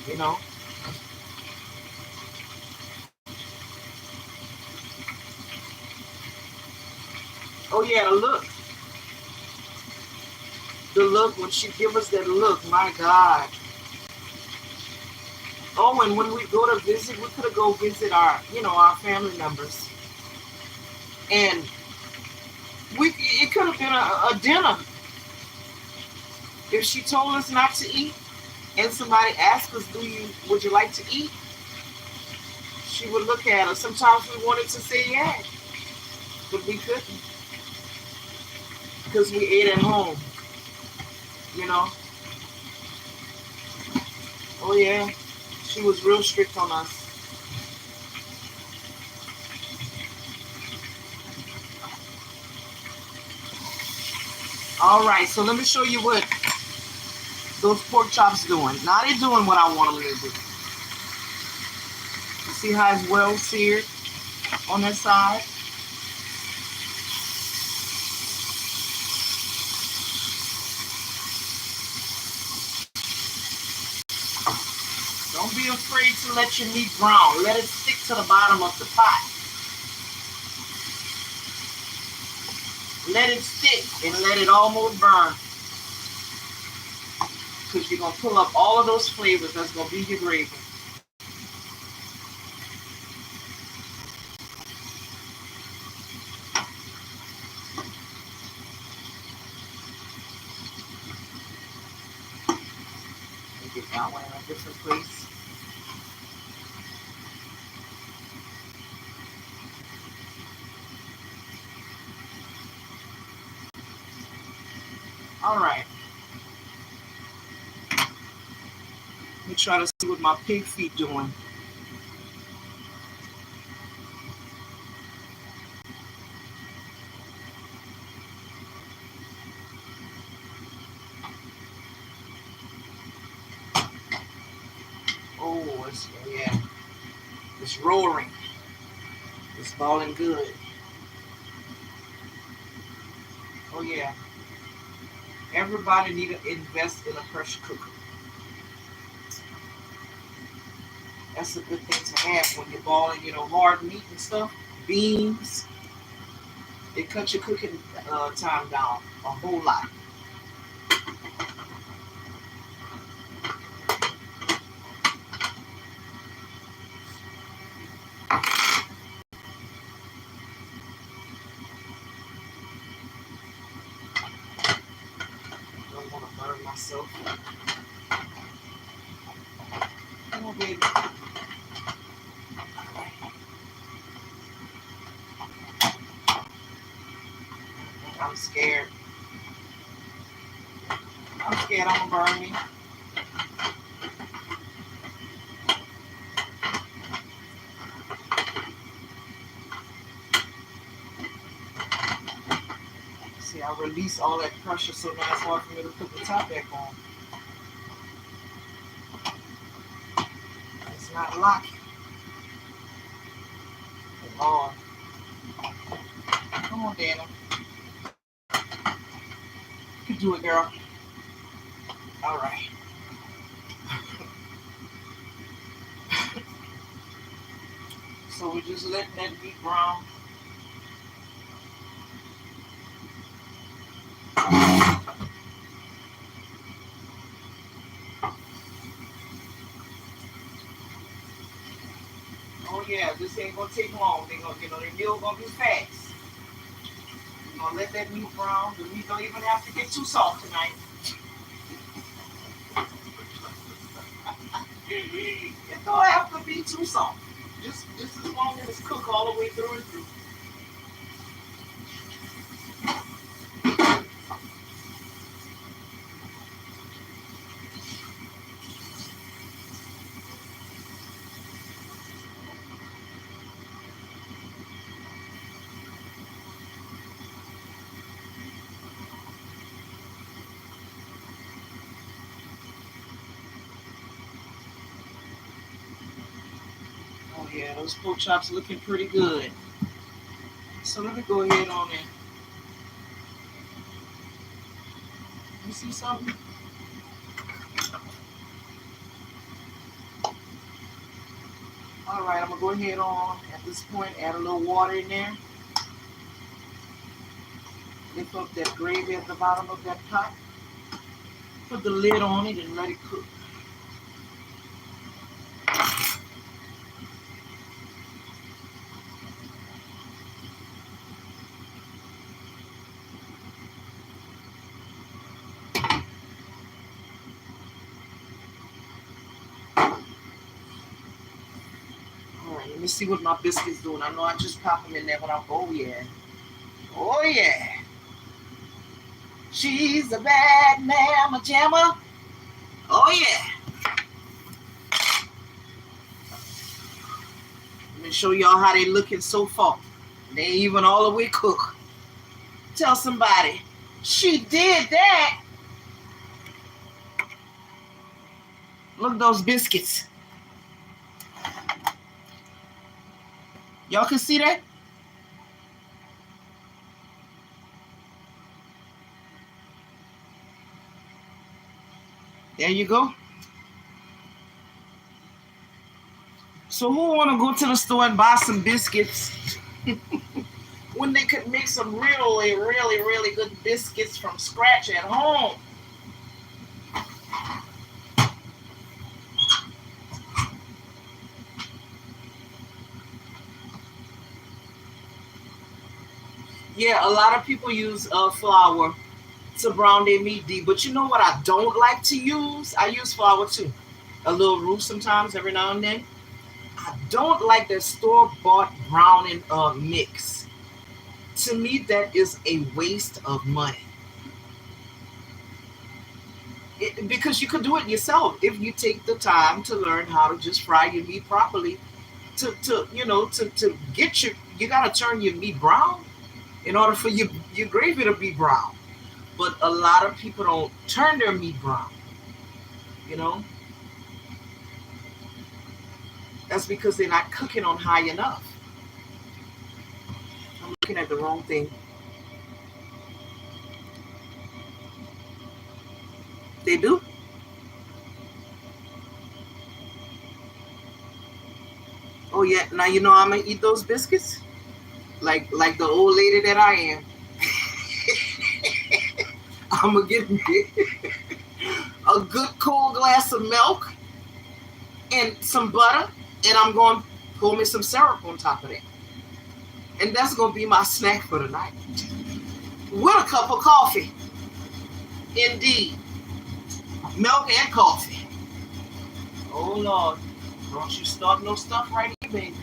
S1: You know. Oh yeah, the look when she give us that look, my God. Oh, and when we go to visit, we could have go visit our family members, and it could have been a dinner if she told us not to eat, and somebody asked us, would you like to eat? She would look at us. Sometimes we wanted to say yeah, but we couldn't because we ate at home. You know. Oh yeah, she was real strict on us. All right, so let me show you what those pork chops doing. Now they're doing what I want them to do. You see how it's well seared on that side? Don't be afraid to let your meat brown. Let it stick to the bottom of the pot. Let it stick and let it almost burn. Because you're going to pull up all of those flavors. That's going to be your gravy. Get that one in a different place. All right. Let me try to see what my pig feet doing. Oh, yeah. It's roaring. It's balling good. Oh yeah. Everybody need to invest in a pressure cooker. That's a good thing to have when you're balling, hard meat and stuff. Beans. It cuts your cooking time down a whole lot. Don't want to burn myself. Come on, baby. I'm scared. I'm scared I'm gonna burn me. See, I release all that pressure, so now it's hard for me to put the top back on. It's not locking. Lord. Come on, Dana. You can do it, girl. All right. So we're just letting that be brown. Oh yeah, this ain't gonna take long. They gonna, the meal gonna be fast. We're gonna let that meat brown. The meat don't even have to get too soft tonight. It don't have to be too soft. Just as long as it's cooked all the way through and through. Oh yeah, those pork chops looking pretty good. So let me go ahead on and you see something? All right, I'm gonna go ahead on at this point, add a little water in there. Lift up that gravy at the bottom of that pot. Put the lid on it and let it cook. Let me see what my biscuits doing. I know I just pop them in there, but I'm, oh yeah. Oh yeah. She's a bad mamma jamma. Oh yeah. Let me show y'all how they looking so far. They ain't even all the way cooked. Tell somebody, she did that. Look at those biscuits. Y'all can see that? There you go. So who want to go to the store and buy some biscuits when they could make some really, really, really good biscuits from scratch at home? Yeah, a lot of people use flour to brown their meat deep. But you know what I don't like to use? I use flour too. A little roux sometimes, every now and then. I don't like the store-bought browning mix. To me, that is a waste of money. Because you could do it yourself if you take the time to learn how to just fry your meat properly. To get you gotta turn your meat brown in order for your gravy to be brown. But a lot of people don't turn their meat brown. You know, that's because they're not cooking on high enough. I'm looking at the wrong thing. They do. Oh yeah. Now you know I'm gonna eat those biscuits like the old lady that I am. I'm gonna get me a good cold glass of milk and some butter, and I'm going to pour me some syrup on top of that. And that's going to be my snack for the night. With a cup of coffee. Indeed. Milk and coffee. Oh, Lord. Don't you start no stuff right here, baby.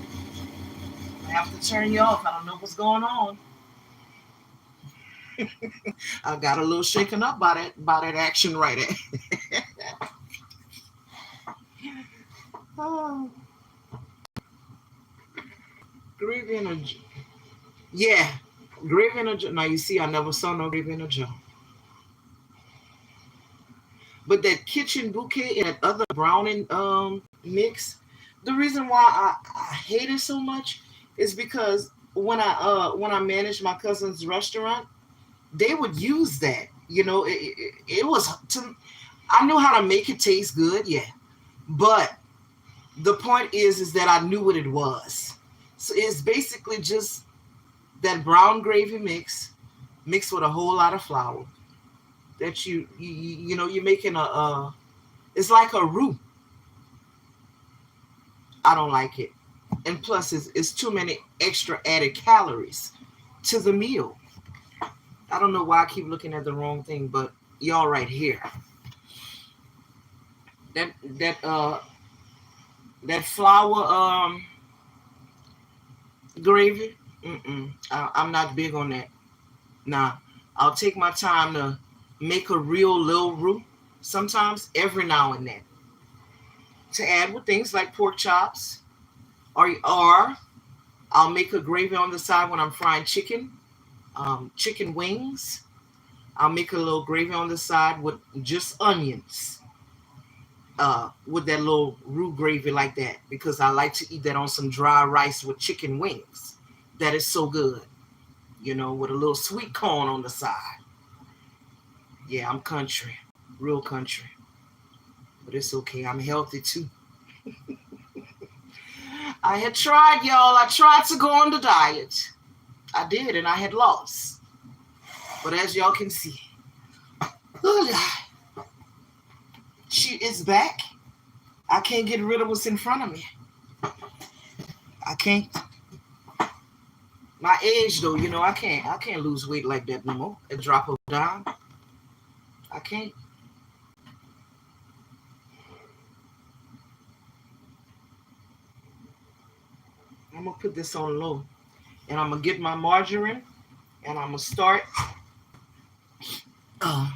S1: I have to turn you off. I don't know what's going on. I got a little shaken up by that action right there. Oh, gravy in a yeah, gravy in a jar. Now you see, I never saw no gravy in a jar. But that kitchen bouquet and that other browning mix, the reason why I hate it so much is because when I managed my cousin's restaurant, they would use that. You know, it was I knew how to make it taste good, yeah. But the point is that I knew what it was. So it's basically just that brown gravy mixed with a whole lot of flour that you know you're making it's like a roux. I don't like it, and plus it's too many extra added calories to the meal. I don't know why I keep looking at the wrong thing, but y'all right here, that that uh that flour gravy. I'm not big on that. Nah, I'll take my time to make a real little roux. Sometimes every now and then to add with things like pork chops, or I'll make a gravy on the side when I'm frying chicken wings. I'll make a little gravy on the side with just onions, with that little roux gravy like that because I like to eat that on some dry rice with chicken wings. That is so good, you know, with a little sweet corn on the side. Yeah, I'm country, real country, but it's okay. I'm healthy too. I had tried, y'all. I tried to go on the diet. I did, and I had lost. But as y'all can see, she is back. I can't get rid of what's in front of me. I can't. My age, though, you know, I can't lose weight like that no more. A drop of a dime. I can't. I'm gonna put this on low, and I'm gonna get my margarine, and I'm gonna start uh,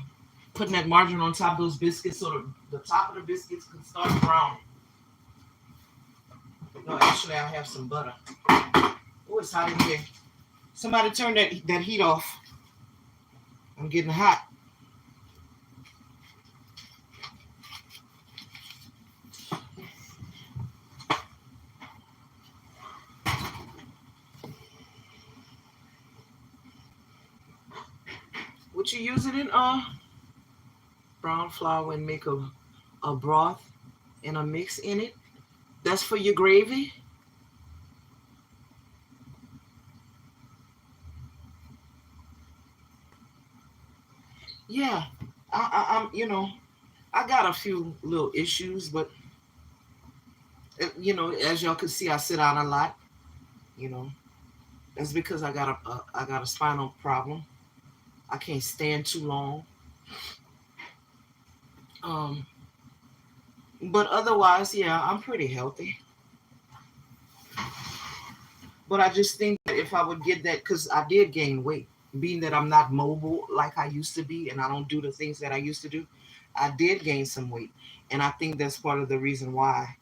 S1: putting that margarine on top of those biscuits so the top of the biscuits can start browning. No, actually, I have some butter. Oh, it's hot in here. Somebody turn that heat off. I'm getting hot. What you using in brown flour and make a broth and a mix in it? That's for your gravy. Yeah, I'm you know I got a few little issues, but you know as y'all can see, I sit down a lot. You know that's because I got a spinal problem. I can't stand too long. Um, but otherwise, yeah, I'm pretty healthy. But I just think that if I would get that, because I did gain weight, being that I'm not mobile like I used to be, and I don't do the things that I used to do, I did gain some weight, and I think that's part of the reason why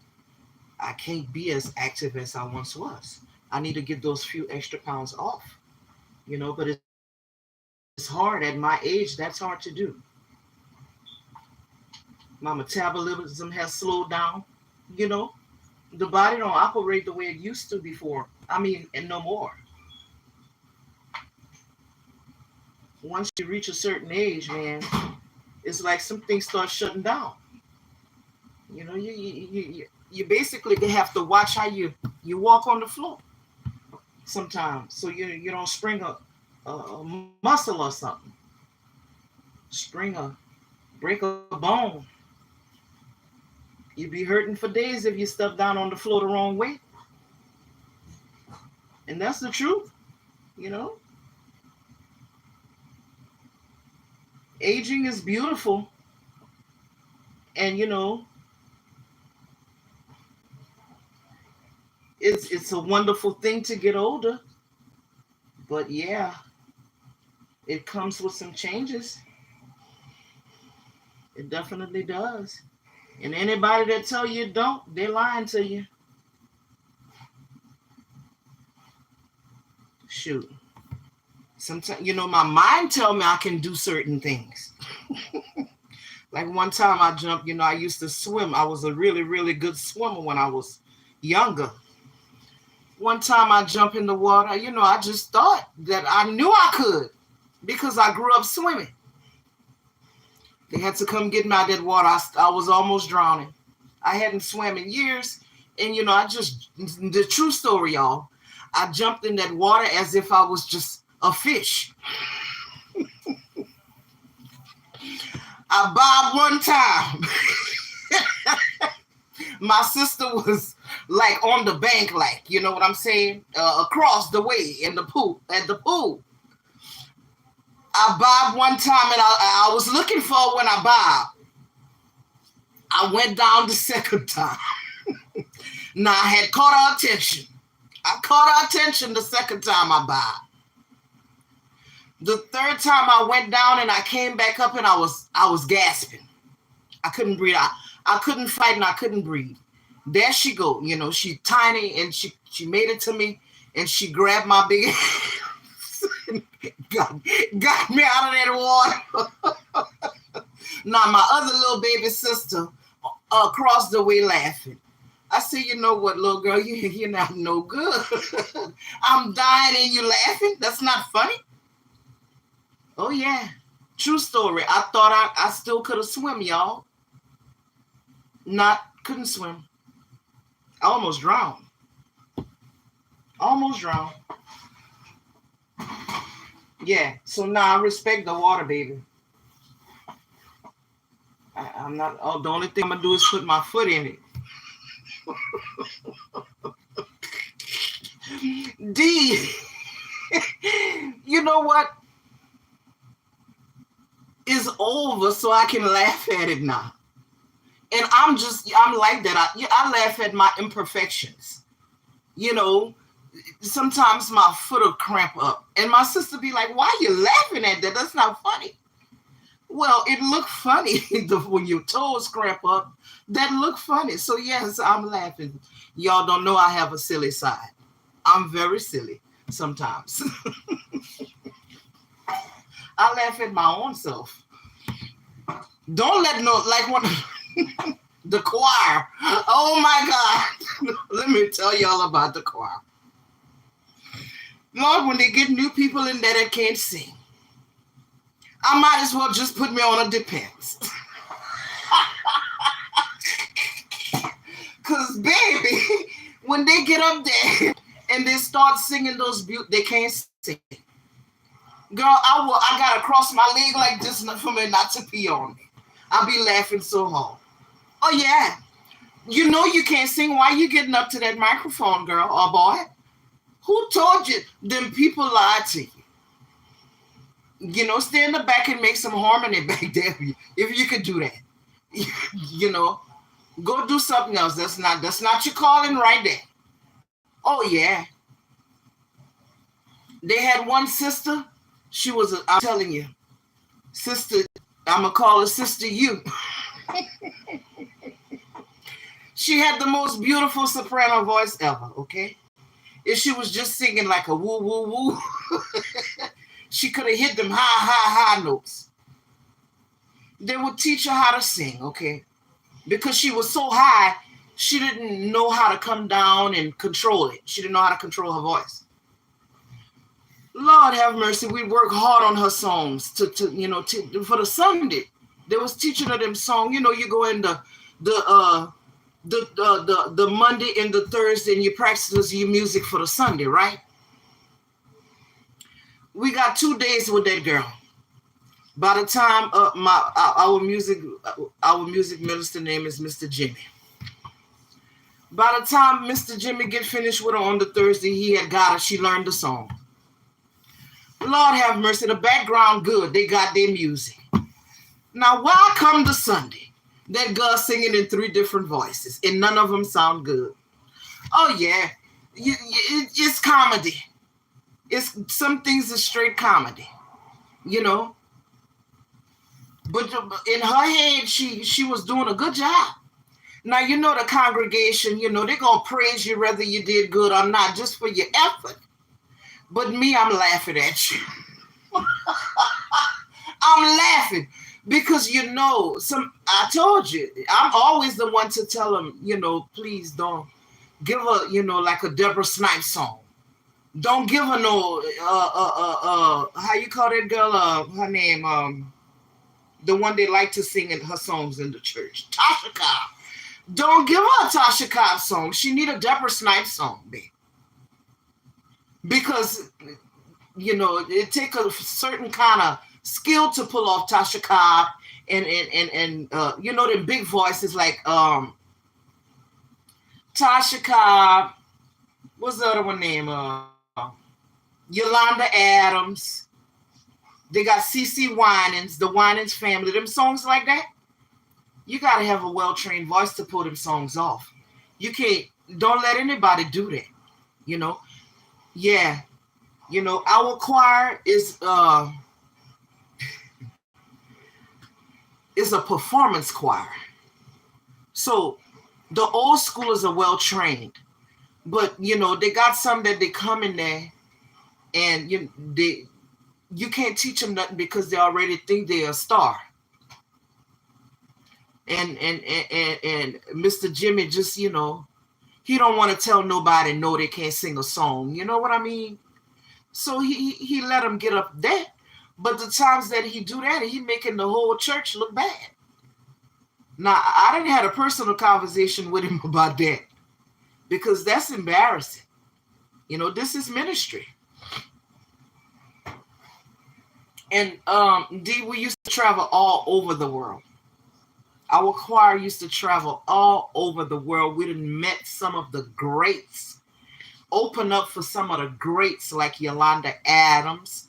S1: I can't be as active as I once was. I need to get those few extra pounds off, you know. But it's hard at my age. That's hard to do. My metabolism has slowed down, you know. The body don't operate the way it used to before. I mean, and no more. Once you reach a certain age, man, it's like some things start shutting down. You know, you basically have to watch how you walk on the floor sometimes, so you don't spring a muscle or something. Spring a break a bone. You'd be hurting for days if you step down on the floor the wrong way. And that's the truth, you know. Aging is beautiful. And it's a wonderful thing to get older. But yeah, it comes with some changes. It definitely does. And anybody that tell you it don't, they're lying to you. Shoot. Sometimes, my mind tell me I can do certain things. Like one time I jumped, I used to swim. I was a really, really good swimmer when I was younger. One time I jumped in the water, I just thought that I knew I could because I grew up swimming. They had to come get me out of that water. I was almost drowning. I hadn't swam in years. And, the true story, y'all, I jumped in that water as if I was just a fish. I bobbed one time. My sister was like on the bank, like, you know what I'm saying? Across the way at the pool. I bobbed one time and I was looking for her when I bobbed. I went down the second time. Now I had caught her attention. I caught her attention the second time I bobbed. The third time I went down and I came back up and I was gasping. I couldn't breathe. I couldn't fight and I couldn't breathe. There she go. She tiny and she made it to me and she grabbed my big hands. got me out of that water. Now my other little baby sister across the way laughing. I said, you know what, little girl, you're not no good. I'm dying and you laughing? That's not funny. Oh yeah, true story. I thought I still could have swim, y'all. Couldn't swim. I almost drowned. Yeah, so now I respect the water, baby. I'm not, the only thing I'm going to do is put my foot in it. D, you know what? It's over so I can laugh at it now. And I'm like that. I laugh at my imperfections. Sometimes my foot will cramp up. And my sister be like, why are you laughing at that? That's not funny. Well, it looked funny when your toes cramp up. That looked funny. So yes, I'm laughing. Y'all don't know I have a silly side. I'm very silly sometimes. I laugh at my own self. Don't let when the choir. Oh my God. Let me tell y'all about the choir. Lord, when they get new people in there that can't sing, I might as well just put me on a depends. Because, baby, when they get up there and they start singing they can't sing. Girl, I got to cross my leg like this for me not to pee on me. I'll be laughing so hard. Oh, yeah. You can't sing. Why you getting up to that microphone, girl or boy? Who told you? Them people lied to you. Stay in the back and make some harmony back there if you could do that. Go do something else. That's not your calling right there. Oh yeah. They had one sister. She was I'm telling you, sister, I'm gonna call her Sister You. She had the most beautiful soprano voice ever, okay? If she was just singing like a woo woo woo, she could have hit them high notes. They would teach her how to sing, okay? Because she was so high, she didn't know how to come down and control it. She didn't know how to control her voice. Lord have mercy, we work hard on her songs for the Sunday. They was teaching her them songs. You go in the Monday and the Thursday and you practice your music for the Sunday, right? We got 2 days with that girl. By the time our music minister name is Mr. Jimmy. By the time Mr. Jimmy get finished with her on the Thursday, he had got her. She learned the song. Lord have mercy. The background good. They got their music. Now, why come to Sunday? That girl singing in 3 different voices, and none of them sound good. Oh yeah, it's comedy. It's some things are straight comedy, you know. But in her head, she was doing a good job. Now, you know, the congregation, you know, they're going to praise you whether you did good or not, just for your effort. But me, I'm laughing at you. I'm laughing because, you know, I told you, I'm always the one to tell them, you know, please don't give her, you know, like a Deborah Snipes song. Don't give her no, how you call that girl, her name, the one they like to sing in her songs in the church, Tasha Cobb. Don't give her a Tasha Cobb song. She need a Deborah Snipes song, babe. Because, you know, it take a certain kind of skill to pull off Tasha Cobb and you know, the big voices like Tasha Cobb. What's the other one name? Yolanda Adams. They got CC Winans, the Winans family. Them songs like that. You got to have a well-trained voice to pull them songs off. You can't, don't let anybody do that, you know. Yeah, you know, our choir is a performance choir. So the old schoolers are well-trained, but, you know, they got some that they come in there and you can't teach them nothing because they already think they're a star. And Mr. Jimmy just, you know, he don't want to tell nobody no they can't sing a song. You know what I mean? So he let them get up there. But the times that he do that, he making the whole church look bad. Now, I didn't have a personal conversation with him about that because that's embarrassing. You know, this is ministry. And D, we used to travel all over the world. Our choir used to travel all over the world. We done met some of the greats, open up for some of the greats like Yolanda Adams,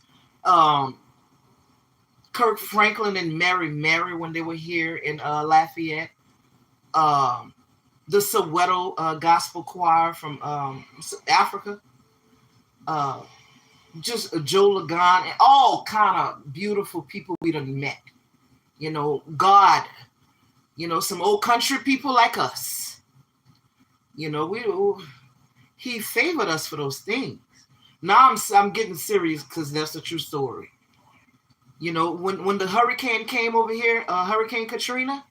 S1: Kirk Franklin and Mary when they were here in Lafayette, the Soweto Gospel Choir from Africa, just Joe Lagan, and all kind of beautiful people we done met. You know, God. You know, some old country people like us. You know, he favored us for those things. Now I'm getting serious because that's a true story. You know, when the hurricane came over here, Hurricane Katrina,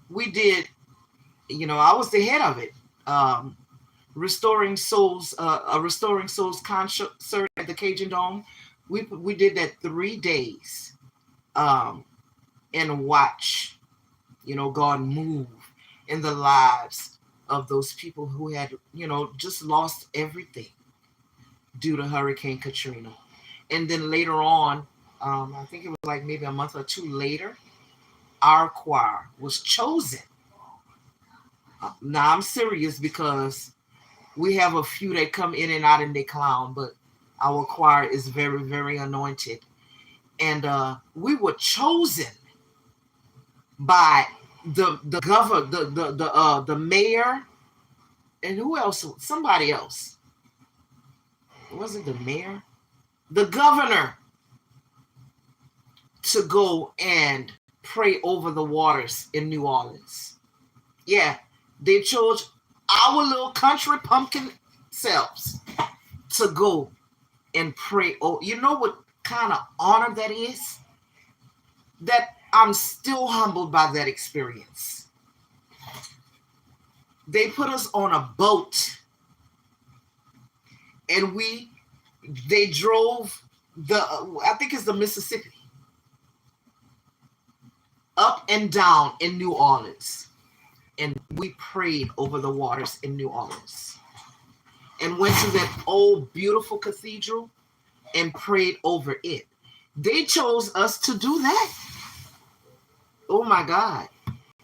S1: we did, you know, I was the head of it. Restoring Souls, a Restoring Souls concert at the Cajun Dome. We did that 3 days and watch, you know, God move in the lives of those people who had, you know, just lost everything due to Hurricane Katrina. And then later on, I think it was like maybe a month or 2 later, our choir was chosen. Now I'm serious because we have a few that come in and out and they clown, but our choir is very, very anointed. And we were chosen by the governor, the mayor, and who else? Somebody else. Was it the mayor? The governor, to go and pray over the waters in New Orleans. Yeah, they chose our little country pumpkin selves to go and pray. Oh, you know what kind of honor that is? That I'm still humbled by that experience. They put us on a boat and they drove I think it's the Mississippi, up and down in New Orleans. And we prayed over the waters in New Orleans and went to that old beautiful cathedral and prayed over it. They chose us to do that. Oh my God.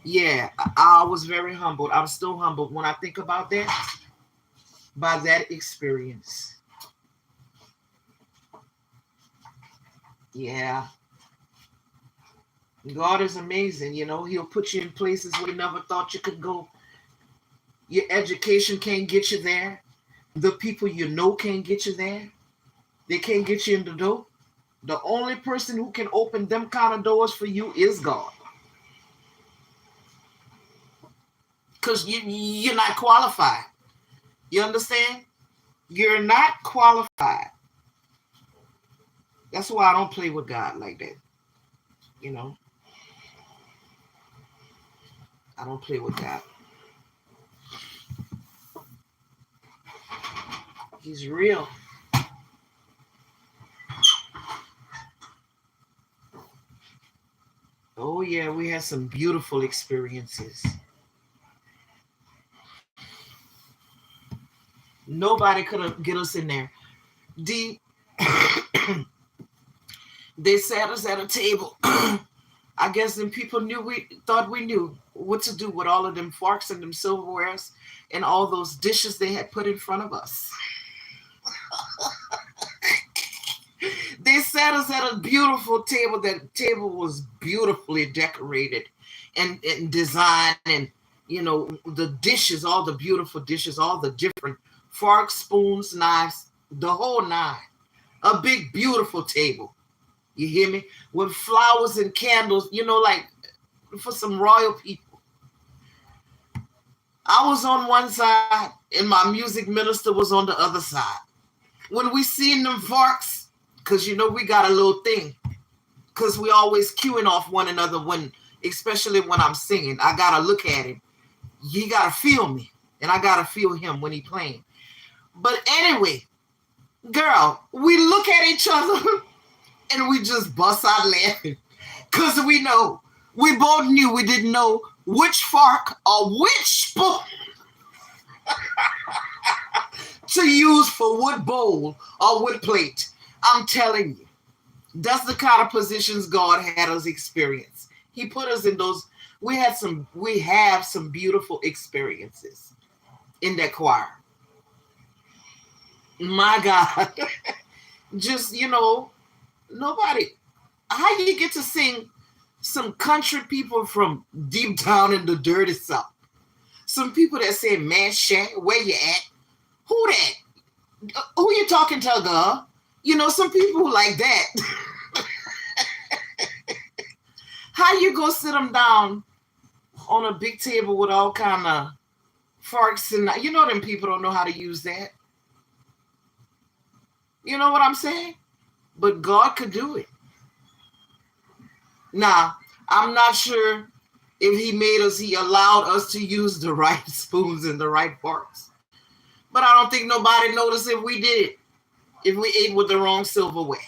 S1: Yeah, I was very humbled. I'm still humbled when I think about that, by that experience. Yeah. God is amazing. He'll put you in places where you never thought you could go. Your education can't get you there. The people you know can't get you there. They can't get you in the door. The only person who can open them kind of doors for you is God. Because you're not qualified. You understand? You're not qualified. That's why I don't play with God like that. You know, I don't play with God. He's real. Oh, yeah, we had some beautiful experiences. Nobody could get us in there. They sat us at a table. I guess then people thought we knew what to do with all of them forks and them silverwares and all those dishes they had put in front of us. They sat us at a beautiful table. That table was beautifully decorated and designed, and the dishes, all the beautiful dishes, all the different forks, spoons, knives, the whole nine. A big, beautiful table. You hear me? With flowers and candles, like for some royal people. I was on one side and my music minister was on the other side. When we seen them forks, because we got a little thing, because we always cueing off one another especially when I'm singing. I gotta look at him. He gotta feel me, and I gotta feel him when he playing. But anyway, girl, we look at each other and we just bust out laughing, because we both knew we didn't know which fork or which spoon to use for what bowl or what plate. I'm telling you, that's the kind of positions God had us experience. He put us in those. We have some beautiful experiences in that choir. My God. Just, nobody. How you get to sing some country people from deep down in the dirty South? Some people that say, man, Shay, where you at? Who that? Who you talking to, girl? Some people like that. How you gonna sit them down on a big table with all kind of forks and them people don't know how to use that. You know what I'm saying? But God could do it. Now, I'm not sure if he allowed us to use the right spoons and the right forks. But I don't think nobody noticed if we did it, if we ate with the wrong silverware.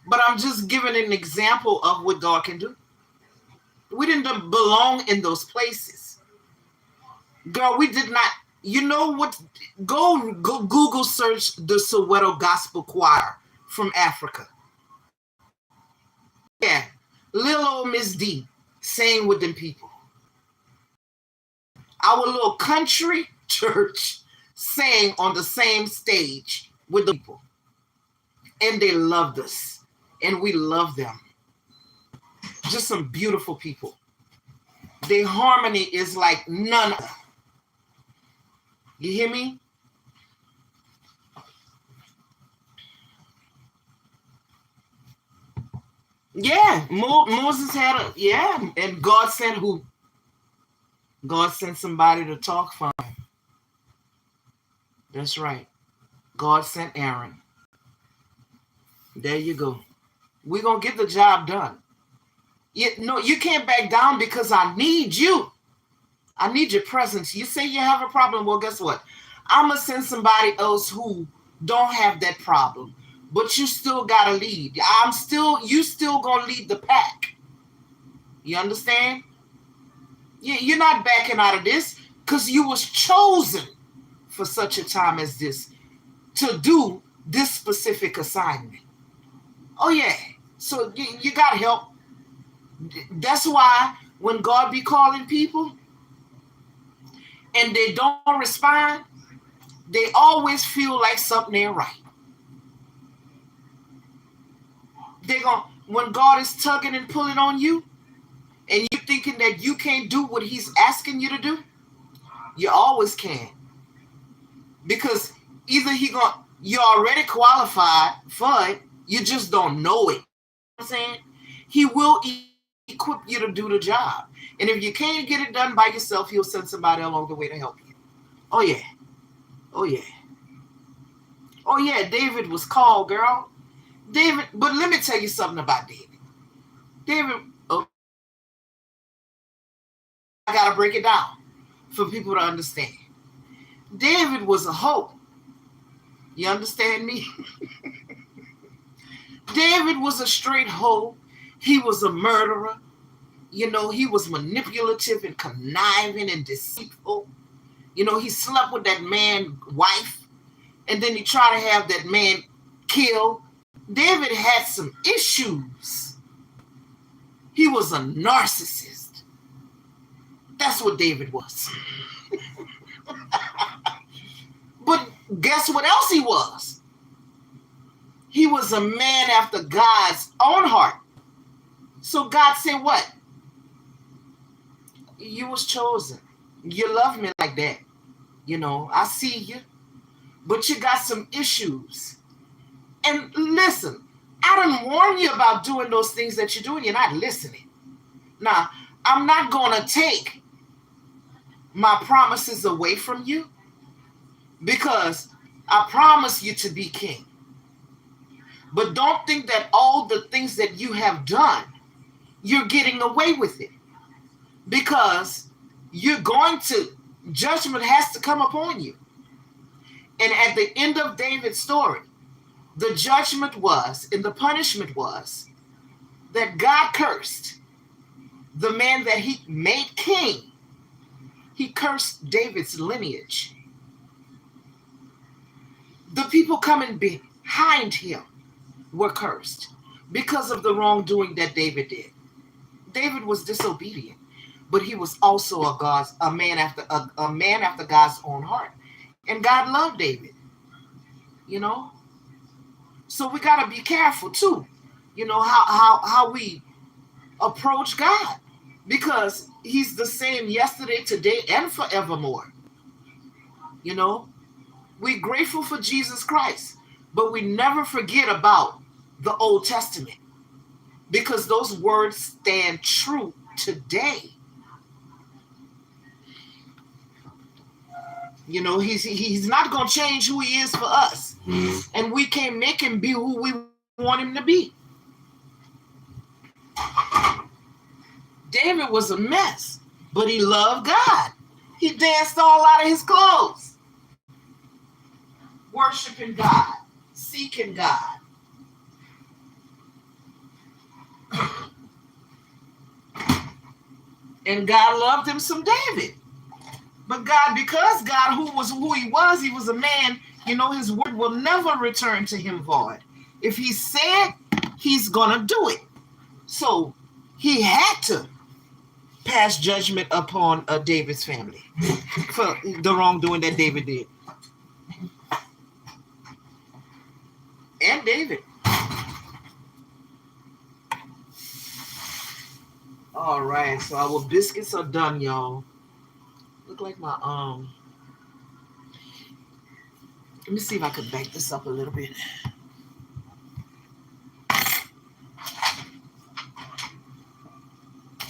S1: But I'm just giving an example of what God can do. We didn't belong in those places. Girl, we did not. You know what? Go Google search the Soweto Gospel Choir from Africa. Yeah, little old Miss D sang with them people. Our little country church sang on the same stage with the people. And they loved us. And we loved them. Just some beautiful people. Their harmony is like none other. You hear me? Yeah, Moses had and God sent who? God sent somebody to talk for him. That's right. God sent Aaron. There you go. We're going to get the job done. You can't back down because I need you. I need your presence. You say you have a problem. Well, guess what? I'm going to send somebody else who don't have that problem. But you still got to lead. You still going to lead the pack. You understand? You're not backing out of this because you was chosen for such a time as this to do this specific assignment. Oh, yeah. So you got help. That's why when God be calling people and they don't respond, they always feel like something ain't right. They're going when God is tugging and pulling on you and you thinking that you can't do what he's asking you to do, you always can. Because either you're already qualified for it, you just don't know it. You know what I'm saying? He will equip you to do the job. And if you can't get it done by yourself, he'll send somebody along the way to help you. Oh yeah. Oh yeah. Oh yeah, David was called, girl. David, but let me tell you something about David. David, oh, I gotta break it down for people to understand. David was a hoe. You understand me? David was a straight hoe. He was a murderer. You know, he was manipulative and conniving and deceitful. You know, he slept with that man's wife, and then he tried to have that man killed. David had some issues. He was a narcissist. That's what David was. But guess what else he was? He was a man after God's own heart. So God said what? You was chosen. You love me like that. You know, I see you. But you got some issues. And listen, I didn't warn you about doing those things that you're doing. You're not listening. Now, I'm not going to take my promises away from you because I promise you to be king. But don't think that all the things that you have done, you're getting away with it. Because judgment has to come upon you. And at the end of David's story, the judgment was, and the punishment was, that God cursed the man that he made king. He cursed David's lineage. The people coming behind him were cursed because of the wrongdoing that David did. David was disobedient, but he was also a man after God's own heart. And God loved David, you know. So we got to be careful too, you know, how we approach God, because he's the same yesterday, today, and forevermore. You know, we're grateful for Jesus Christ, but we never forget about the Old Testament, because those words stand true today. You know, he's not going to change who he is for us. And we can't make him be who we want him to be. David was a mess, but he loved God. He danced all out of his clothes. Worshiping God, seeking God. And God loved him some David. But God, because God, who he was a man, you know, his word will never return to him void. If he said, he's going to do it. So he had to pass judgment upon David's family for the wrongdoing that David did. And David. All right, so our biscuits are done, y'all. Look like my let me see if I could back this up a little bit.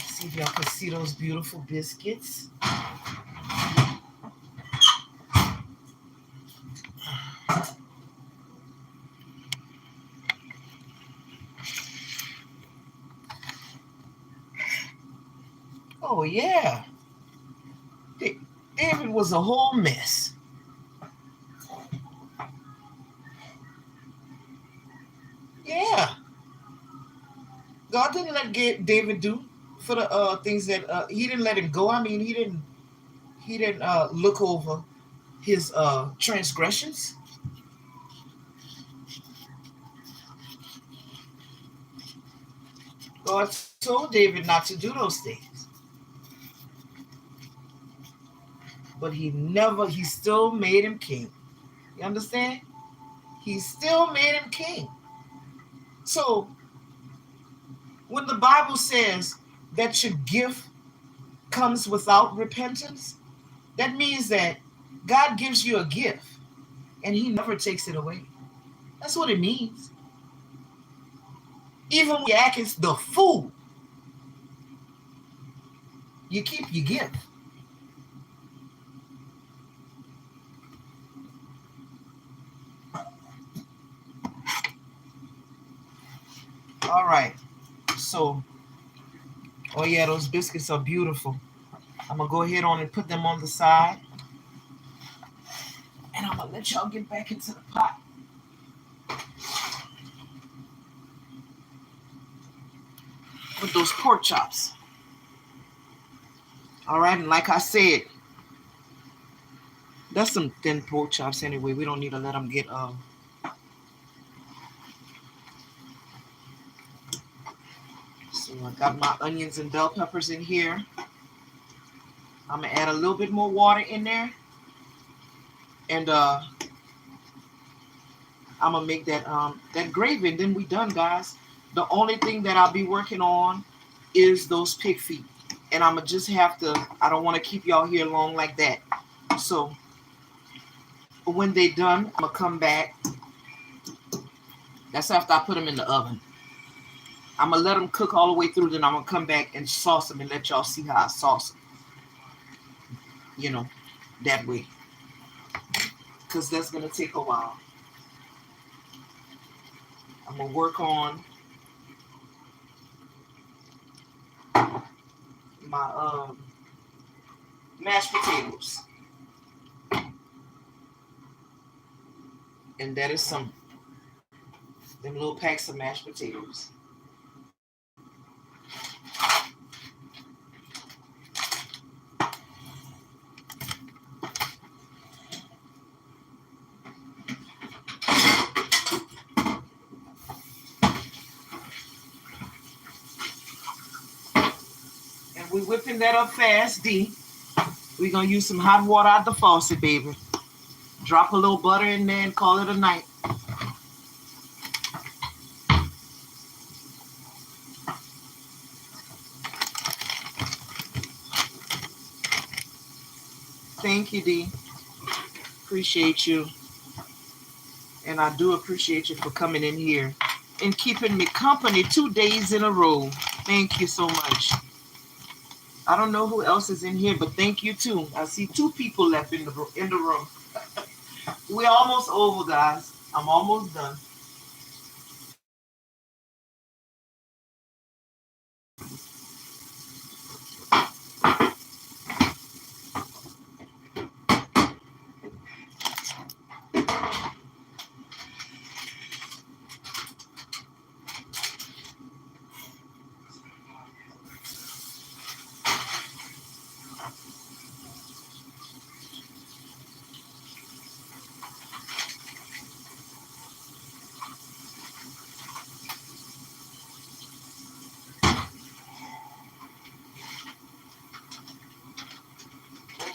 S1: See if y'all can see those beautiful biscuits. Oh yeah. David was a whole mess. Yeah. God didn't let David do for the things that he didn't let him go. I mean, he didn't look over his transgressions. God told David not to do those things. But he still made him king. You understand? He still made him king. So when the Bible says that your gift comes without repentance, that means that God gives you a gift and he never takes it away. That's what it means. Even when you act as the fool, you keep your gift. All right. So, oh yeah, those biscuits are beautiful. I'm going to go ahead on and put them on the side. And I'm going to let y'all get back into the pot. With those pork chops. All right, and like I said, that's some thin pork chops anyway. We don't need to let them get So I got my onions and bell peppers in here. I'm gonna add a little bit more water in there, and I'm gonna make that gravy, and then we done, guys. The only thing that I'll be working on is those pig feet, and I'm gonna just have to. I don't want to keep y'all here long like that. So when they done, I'm gonna come back. That's after I put them in the oven. I'm gonna let them cook all the way through. Then I'm gonna come back and sauce them and let y'all see how I sauce them. You know, that way, because that's gonna take a while. I'm gonna work on my mashed potatoes, and that is some them little packs of mashed potatoes. And we whipping that up fast, D. We're gonna use some hot water out the faucet, baby. Drop a little butter in there and call it a night. Thank you, D. Appreciate you. And I do appreciate you for coming in here and keeping me company 2 days in a row. Thank you so much. I don't know who else is in here, but thank you too. I see 2 people left in the room. We're almost over, guys. I'm almost done.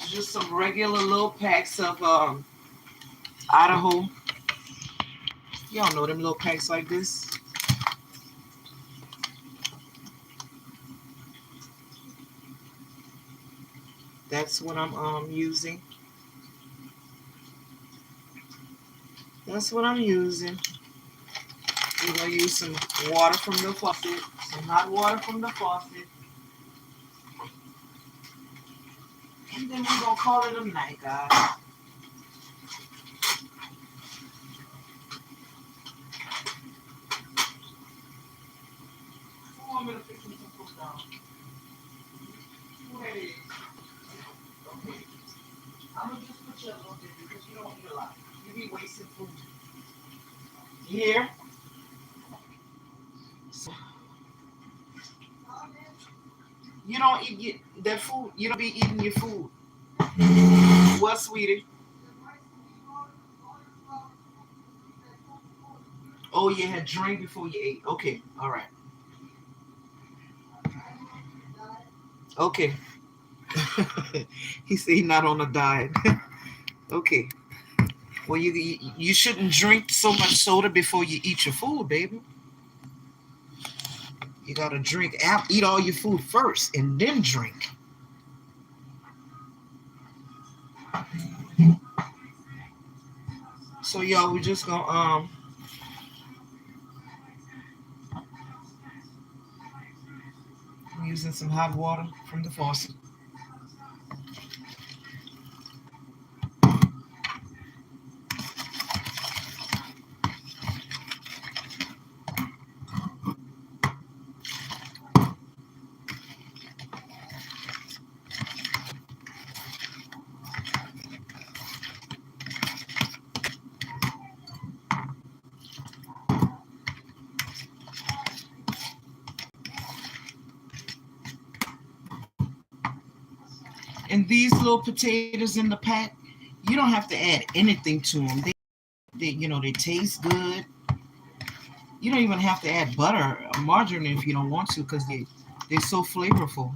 S1: Just some regular little packs of Idaho. Y'all know them little packs like this. That's what I'm using. That's what I'm using. We're gonna use some water from the faucet, some hot water from the faucet, and then we're gonna call it a night, guys. Who want me to fix me some food down? Who that is? Okay. I'm gonna just put you a little bit because you don't eat a lot. You be wasting food. You hear? So, you don't eat that food. You don't be eating your food. What, sweetie? Oh, you had drink before you ate. Okay, all right. Okay. He said he's not on a diet. Okay. Well, you shouldn't drink so much soda before you eat your food, baby. You gotta drink, eat all your food first, and then drink. So y'all, we just gonna I'm using some hot water from the faucet. And these little potatoes in the pack, you don't have to add anything to them. They taste good. You don't even have to add butter or margarine if you don't want to, because they're so flavorful.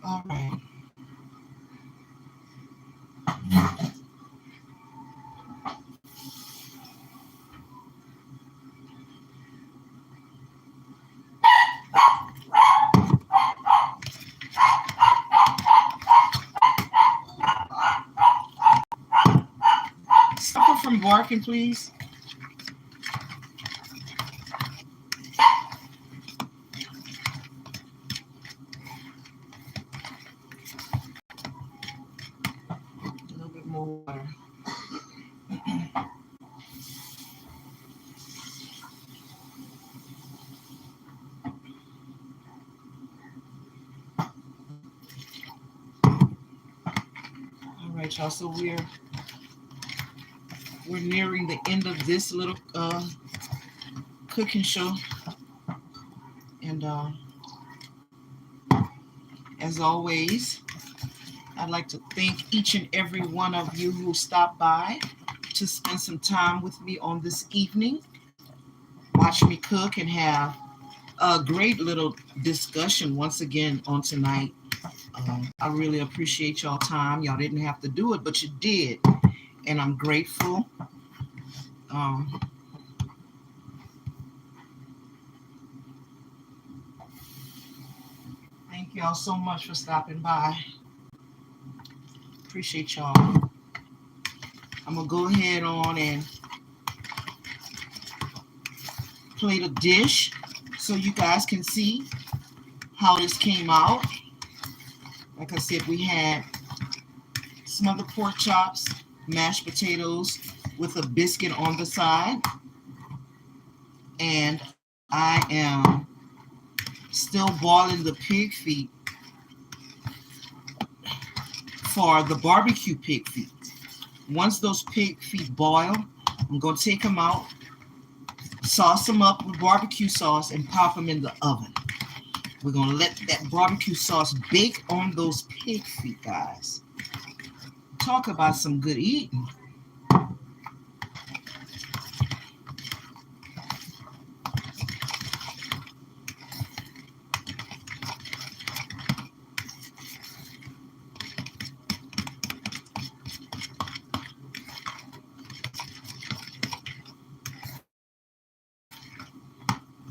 S1: All right. Stop her from barking, please. A little bit more water. All right, y'all. So we're nearing the end of this little cooking show, and as always, I'd like to thank each and every one of you who stopped by to spend some time with me on this evening. Watch me cook and have a great little discussion once again on tonight. I really appreciate y'all time. Y'all didn't have to do it, but you did, and I'm grateful. Um, thank y'all so much for stopping by. Appreciate y'all. I'm gonna go ahead on and plate a dish so you guys can see how this came out. Like I said, we had smothered pork chops, mashed potatoes with a biscuit on the side, and I am still boiling the pig feet for the barbecue pig feet. Once those pig feet boil, I'm going to take them out, sauce them up with barbecue sauce, and pop them in the oven. We're going to let that barbecue sauce bake on those pig feet, guys. Talk about some good eating.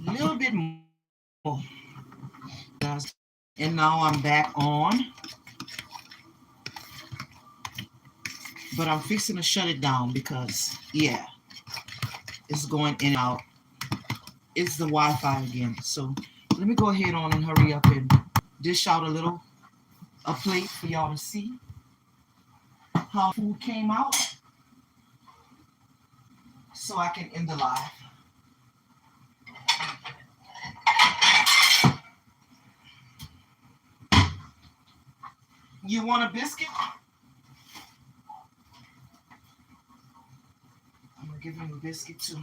S1: A little bit more, guys. And now I'm back on, but I'm fixing to shut it down because, yeah, it's going in and out. It's the Wi-Fi again. So let me go ahead on and hurry up and dish out a plate for y'all to see how food came out so I can end the live. You want a biscuit? I'm gonna give him a biscuit too.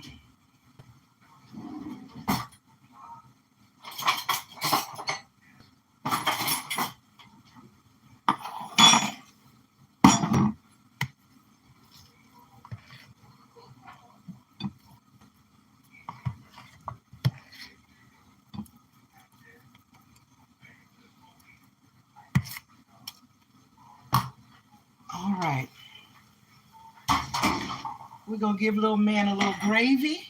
S1: All right. We're going to give little man a little gravy.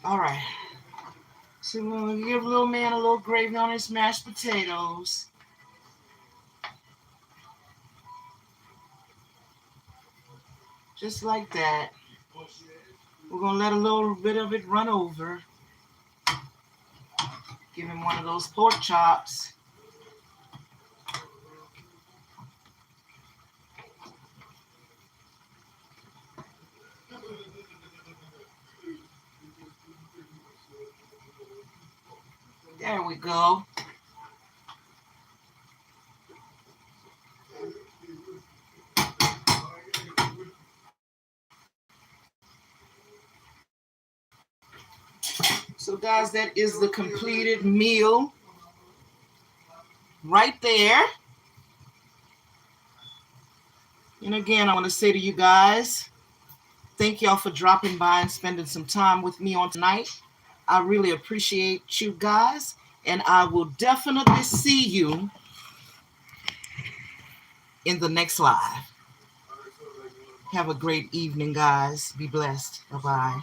S1: All right. So we're going to give little man a little gravy on his mashed potatoes. Just like that. We're going to let a little bit of it run over. Give him one of those pork chops. There we go. So guys, that is the completed meal right there. And again, I want to say to you guys, thank y'all for dropping by and spending some time with me on tonight. I really appreciate you guys, and I will definitely see you in the next live. Have a great evening, guys. Be blessed. Bye-bye.